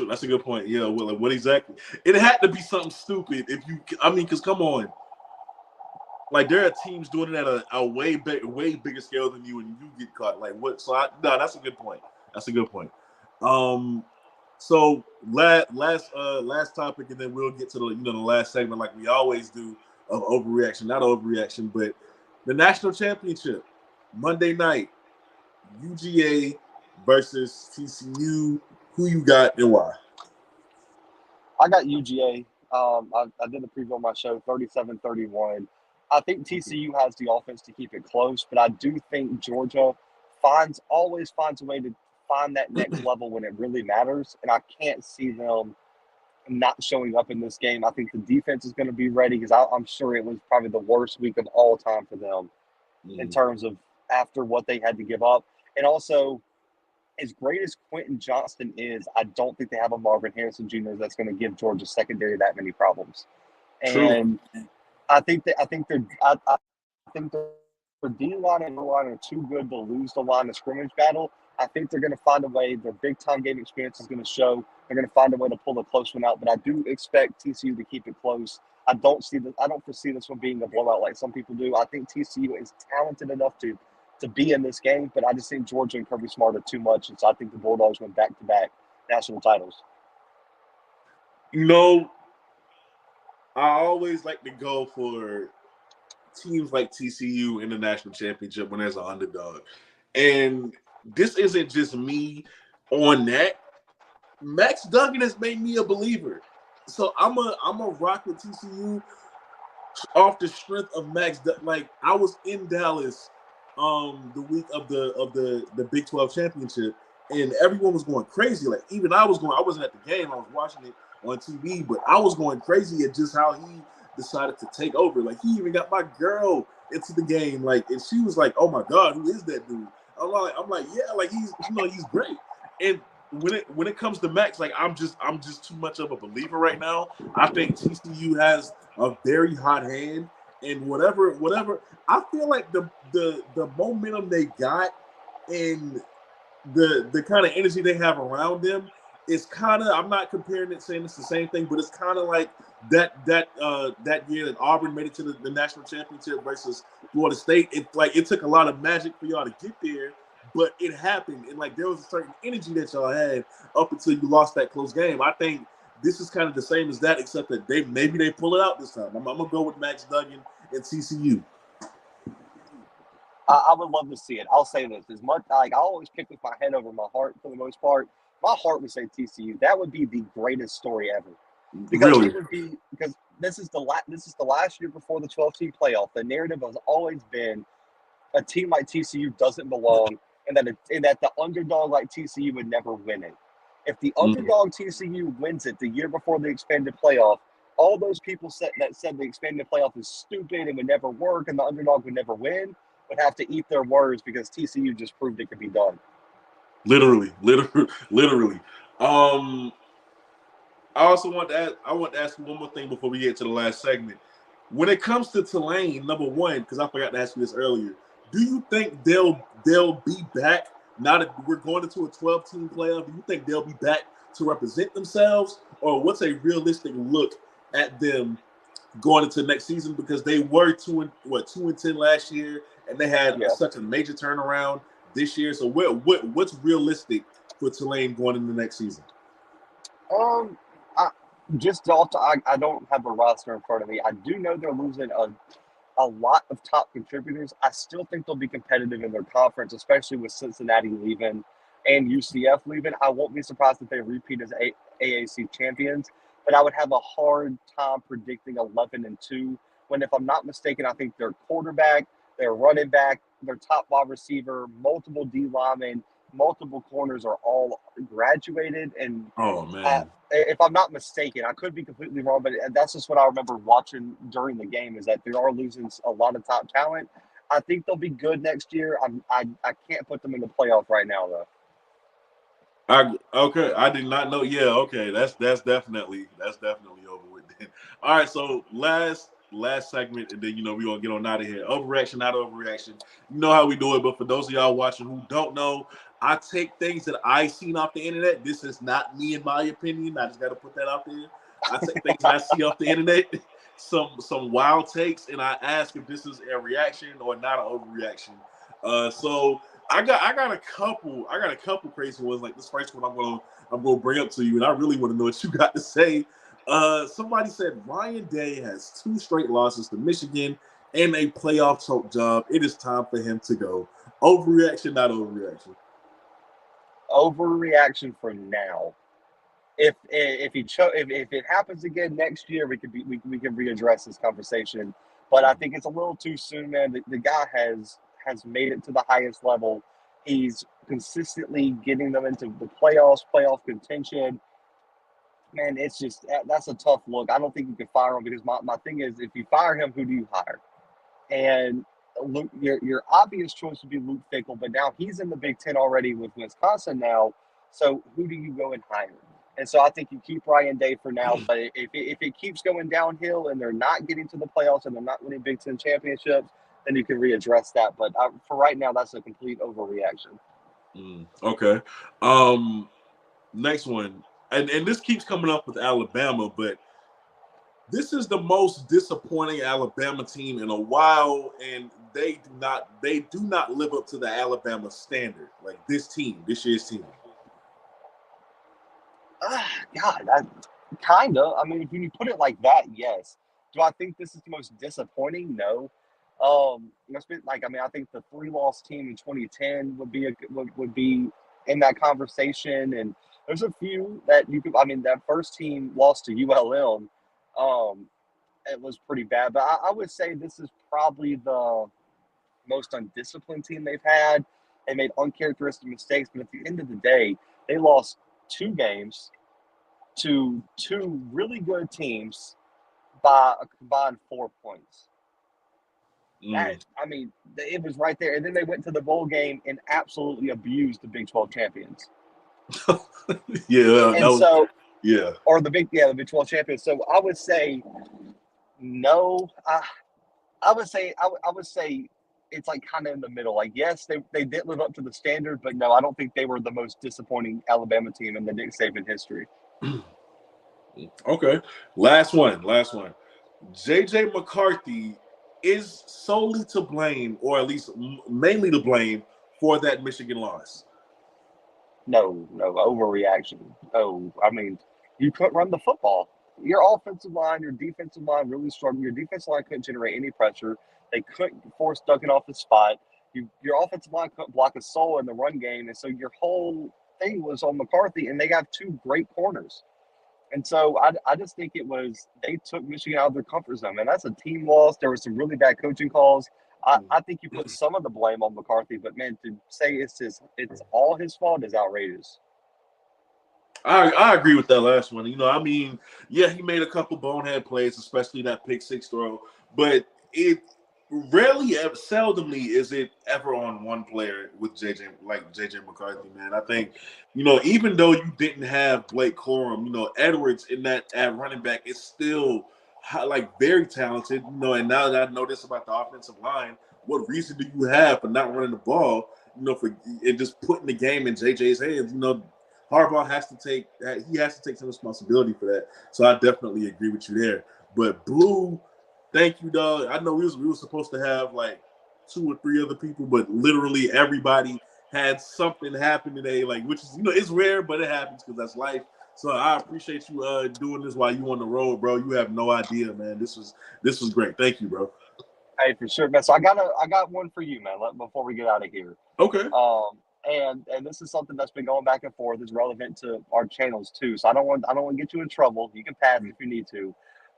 That's a good point. Yeah. Well, like, what exactly? It had to be something stupid. Because come on, like there are teams doing it at a way bigger scale than you, and you get caught. Like what? No, that's a good point. That's a good point. So last topic, and then we'll get to the last segment like we always do of overreaction. Not overreaction, but the national championship Monday night, UGA versus TCU. Who you got and why? I got UGA. I did a preview on my show, 37-31. I think TCU has the offense to keep it close, but I do think Georgia always finds a way to find that next level when it really matters, and I can't see them not showing up in this game. I think the defense is going to be ready because I'm sure it was probably the worst week of all time for them in terms of after what they had to give up. And also, as great as Quentin Johnston is, I don't think they have a Marvin Harrison Jr. that's going to give Georgia secondary that many problems. And I think their D line and O line are too good to lose the line of scrimmage battle. I think they're going to find a way. Their big time game experience is going to show. They're going to find a way to pull a close one out. But I do expect TCU to keep it close. I don't foresee this one being a blowout like some people do. I think TCU is talented enough to be in this game, but I just think Georgia and Kirby Smart are too much, and so I think the Bulldogs went back-to-back national titles. I always like to go for teams like TCU in the national championship when there's an underdog. And this isn't just me on that. Max Duggan has made me a believer. So I'm a rock with TCU off the strength of Max Duggan. Like I was in Dallas the week of the Big 12 championship, and everyone was going crazy. Like even I wasn't at the game, I was watching it on TV, but I was going crazy at just how he decided to take over. Like he even got my girl into the game, like, and she was like, "Oh my God, who is that dude?" I'm like, yeah, like he's great. And when it comes to Max, like I'm just too much of a believer right now. I think TCU has a very hot hand. And whatever, I feel like the momentum they got and the kind of energy they have around them is kind of, I'm not comparing it saying it's the same thing, but it's kind of like that year that Auburn made it to the national championship versus Florida State. It took a lot of magic for y'all to get there, but it happened, and like there was a certain energy that y'all had up until you lost that close game. I think this is kind of the same as that, except that maybe they pull it out this time. I'm gonna go with Max Duggan and TCU. I would love to see it. I'll say this: as much like I always pick with my head over my heart for the most part. My heart would say TCU. That would be the greatest story ever. Because Really? it would be because this is the last year before the 12-team playoff. The narrative has always been a team like TCU doesn't belong, and that the underdog like TCU would never win it. If the underdog TCU wins it the year before the expanded playoff, all those people that said the expanded playoff is stupid and would never work and the underdog would never win would have to eat their words because TCU just proved it could be done. Literally. I also want to ask you one more thing before we get to the last segment. When it comes to Tulane, number one, because I forgot to ask you this earlier, do you think they'll be back now that we're going into a 12-team playoff? Do you think they'll be back to represent themselves, or what's a realistic look at them going into next season? Because they were 2-10 last year, and they had such a major turnaround this year. So what's realistic for Tulane going into the next season? I don't have a roster in front of me. I do know they're losing a lot of top contributors. I still think they'll be competitive in their conference, especially with Cincinnati leaving and UCF leaving. I won't be surprised if they repeat as AAC champions, but I would have a hard time predicting 11-2 when, if I'm not mistaken, I think their quarterback, their running back, their top wide receiver, multiple D linemen, multiple corners are all graduated. And oh man, if I'm not mistaken, I could be completely wrong, but that's just what I remember watching during the game, is that they are losing a lot of top talent. I think they'll be good next year. I can't put them in the playoff right now though. Okay. I did not know. Yeah, okay. That's definitely over with then. All right, so last segment, and then we're gonna get on out of here. Overreaction, not overreaction. You know how we do it, but for those of y'all watching who don't know, I take things that I seen off the internet. This is not me in my opinion. I just gotta put that out there. I take things that I see off the internet, some wild takes, and I ask if this is a reaction or not an overreaction. So I got a couple crazy ones. Like this first one I'm gonna bring up to you, and I really want to know what you got to say. Somebody said Ryan Day has 2 straight losses to Michigan and a playoff choke job. It is time for him to go. Overreaction, not overreaction. Overreaction for now. If it happens again next year, we can readdress this conversation. But I think it's a little too soon, man. The guy has made it to the highest level. He's consistently getting them into the playoff contention. Man, it's just that's a tough look. I don't think you can fire him because my thing is, if you fire him, who do you hire? And Luke, your obvious choice would be Luke Fickell, but now he's in the Big Ten already with Wisconsin now. So who do you go and hire? And so I think you keep Ryan Day for now. But if it keeps going downhill and they're not getting to the playoffs and they're not winning Big Ten championships, then you can readdress that. But for right now, that's a complete overreaction. Okay. Next one, and this keeps coming up with Alabama, but this is the most disappointing Alabama team in a while, and they do not live up to the Alabama standard. Like this year's team. God, kind of. I mean, when you put it like that, yes. Do I think this is the most disappointing? No. I think the 3-loss team in 2010 would be in that conversation, and there's a few that you could. I mean, that first team lost to ULM. It was pretty bad, but I would say this is probably the most undisciplined team they've had. They made uncharacteristic mistakes, but at the end of the day, they lost 2 games to 2 really good teams by a combined 4 points. It was right there. And then they went to the bowl game and absolutely abused the Big 12 champions. Yeah, or the Big 12 champions. So I would say no. I would say it's like kind of in the middle. Like, yes, they did live up to the standard, but no, I don't think they were the most disappointing Alabama team in the Nick Saban history. Okay, last one. JJ McCarthy is solely to blame, or at least mainly to blame, for that Michigan loss. No, overreaction. Oh, I mean, you couldn't run the football. Your offensive line, your defensive line really struggled. Your defensive line couldn't generate any pressure. They couldn't force Duncan off the spot. Your offensive line couldn't block a soul in the run game. And so your whole thing was on McCarthy, and they got 2 great corners. And so I just think they took Michigan out of their comfort zone. And that's a team loss. There were some really bad coaching calls. I think you put some of the blame on McCarthy, but man, to say it's all his fault is outrageous. I agree with that last one. He made a couple bonehead plays, especially that pick 6 throw, but it seldomly is it ever on one player with JJ McCarthy, man. I think, even though you didn't have Blake Corum, Edwards at running back is still very talented, and now that I know this about the offensive line, what reason do you have for not running the ball, for just putting the game in JJ's hands? Harbaugh has to take some responsibility for that. So I definitely agree with you there. But Blue, thank you, dog. I know we were supposed to have like 2 or 3 other people, but literally everybody had something happen today, which is it's rare, but it happens because that's life. So I appreciate you doing this while you on the road, bro. You have no idea, man. This was great. Thank you, bro. Hey, for sure, man. So I got one for you, man. Before we get out of here. Okay. And this is something that's been going back and forth. Is relevant to our channels too. So I don't want to get you in trouble. You can pass if you need to,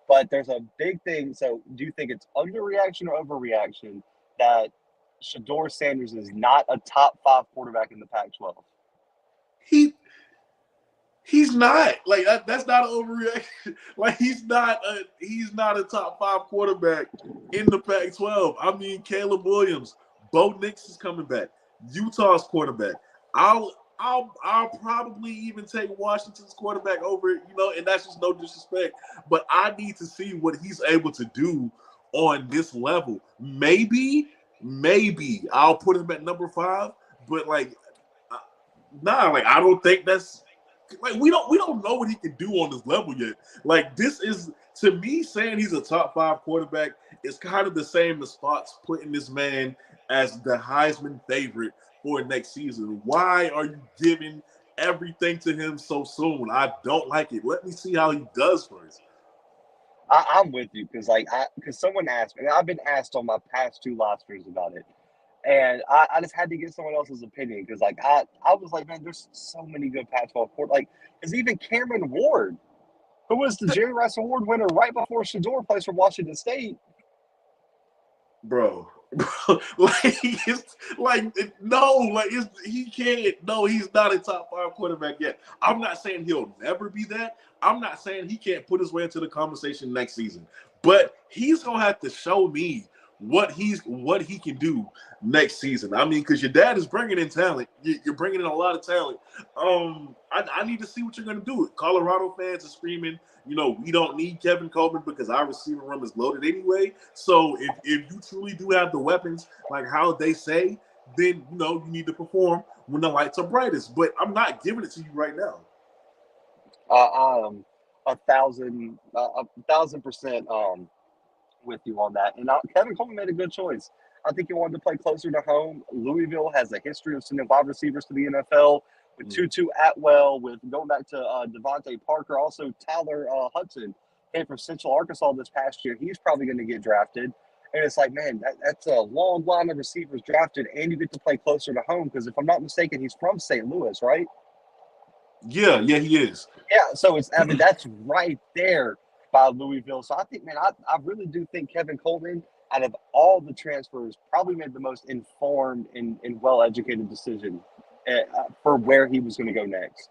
but there's a big thing. So do you think it's underreaction or overreaction that Shedeur Sanders is not a top 5 quarterback in the Pac-12? He's not like that's not an overreaction. Like he's not a top 5 quarterback in the Pac-12. I mean, Caleb Williams, Bo Nix is coming back. Utah's quarterback. I'll probably even take Washington's quarterback over, and that's just no disrespect. But I need to see what he's able to do on this level. Maybe I'll put him at number 5, but like, nah, like I don't think that's. Like we don't know what he can do on this level yet. Like this is, to me, saying he's a top 5 quarterback is kind of the same as Fox putting this man as the Heisman favorite for next season. Why are you giving everything to him so soon? I don't like it. Let me see how he does first. I'm with you because someone asked me, and I've been asked on my past 2 live streams about it. And I just had to get someone else's opinion because, I was like, man, there's so many good Pac-12 quarterbacks. Like, because even Cameron Ward, who was the Jerry Rice Award winner right before Shador plays for Washington State. Bro, he can't. No, he's not a top 5 quarterback yet. I'm not saying he'll never be that. I'm not saying he can't put his way into the conversation next season. But he's going to have to show me what he can do next season. I mean, because your dad is bringing in talent. You're bringing in a lot of talent. I need to see what you're going to do. Colorado fans are screaming, we don't need Kevin Coleman because our receiver room is loaded anyway. So if you truly do have the weapons, like how they say, then, you need to perform when the lights are brightest. But I'm not giving it to you right now. 1,000% with you on that. And Kevin Coleman made a good choice. I think he wanted to play closer to home. Louisville has a history of sending wide receivers to the NFL with Tutu Atwell, with going back to Devontae Parker, also Tyler Hudson came from Central Arkansas this past year. He's probably going to get drafted. And it's like, man, that's a long line of receivers drafted, and you get to play closer to home because if I'm not mistaken, he's from St. Louis, right? Yeah, he is. Yeah, so that's right there by Louisville. So I think, man, I really do think Kevin Coleman, out of all the transfers, probably made the most informed and well-educated decision for where he was going to go next.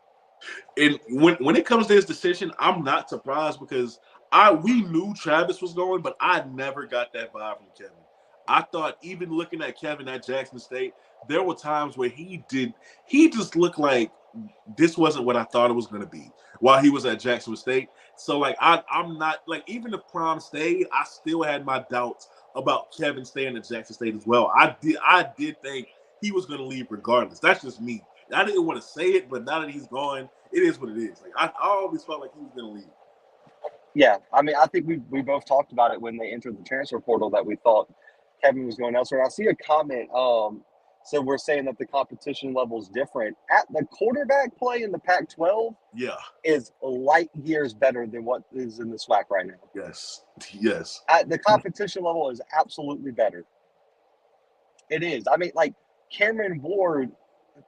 And when it comes to his decision, I'm not surprised because we knew Travis was going, but I never got that vibe from Kevin. I thought even looking at Kevin at Jackson State, there were times where he just looked like this wasn't what I thought it was going to be while he was at Jackson State. So like I'm not like, even if Prom stayed, I still had my doubts about Kevin staying at Jackson State as well. I did think he was going to leave regardless. That's just me. I didn't want to say it, but now that he's gone, it is what it is. Like I always felt like he was going to leave. Yeah, I mean, I think we both talked about it when they entered the transfer portal that we thought Kevin was going elsewhere. I see a comment. So we're saying that the competition level is different. At the quarterback play in the Pac-12, is light years better than what is in the SWAC right now. Yes. The competition level is absolutely better. It is. I mean, like Cameron Ward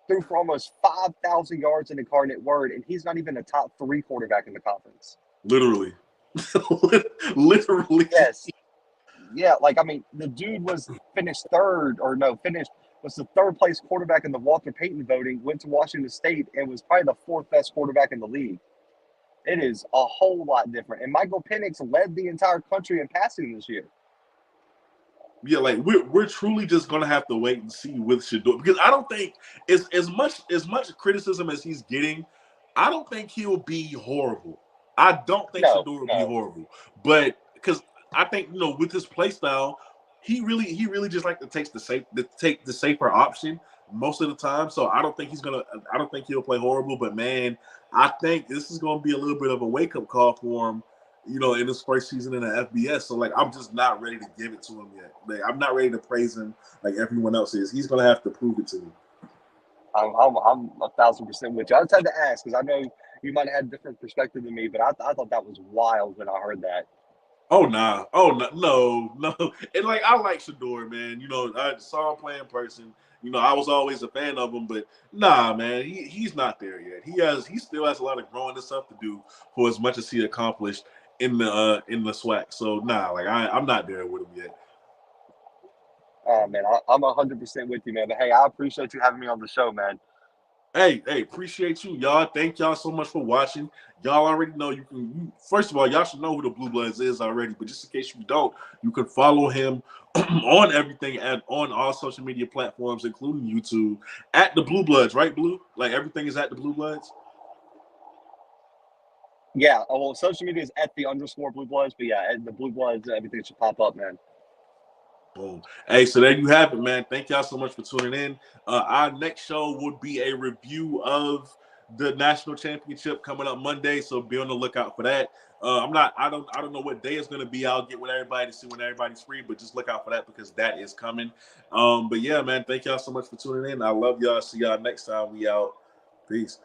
threw for almost 5,000 yards in Incarnate Word, and he's not even a top 3 quarterback in the conference. Literally. Literally. Yes. Yeah, like, I mean, the dude was the 3rd place quarterback in the Walter Payton voting, went to Washington State, and was probably the 4th best quarterback in the league. It is a whole lot different. And Michael Penix led the entire country in passing this year. Yeah, like we're truly just gonna have to wait and see with Shador, because I don't think as much criticism as he's getting, I don't think he'll be horrible. I don't think Shador will be horrible, but because I think with his play style, he really just like to take the safer option most of the time. So I don't think he'll play horrible. But man, I think this is gonna be a little bit of a wake up call for him. In his first season in the FBS. So, like, I'm just not ready to give it to him yet. Like, I'm not ready to praise him like everyone else is. He's going to have to prove it to me. I'm 1,000% with you. I just had to ask because I know you might have had a different perspective than me, but I thought that was wild when I heard that. Oh, nah. Oh, no. And, like, I like Shador, man. I saw him play in person. I was always a fan of him, but nah, man, he's not there yet. He still has a lot of growing and stuff to do for as much as he accomplished in the SWAC. So nah, like I'm not there with him yet. Oh man, I'm 100% with you, man. But hey, I appreciate you having me on the show, man. Hey, appreciate you, y'all. Thank y'all so much for watching. Y'all already know first of all, y'all should know who the Blue Bloods is already, but just in case you don't, you can follow him on everything and on all social media platforms, including YouTube, at the Blue Bloods, right, Blue? Like everything is at the Blue Bloods. Yeah. Oh, well, social media is at the _ Blue Bloods, but yeah, at the Blue Bloods, everything should pop up, man. Boom. Hey, so there you have it, man. Thank y'all so much for tuning in. Our next show would be a review of the national championship coming up Monday, so be on the lookout for that. I don't know what day it's gonna be. I'll get with everybody to see when everybody's free, but just look out for that because that is coming. But yeah, man, thank y'all so much for tuning in. I love y'all. See y'all next time. We out. Peace.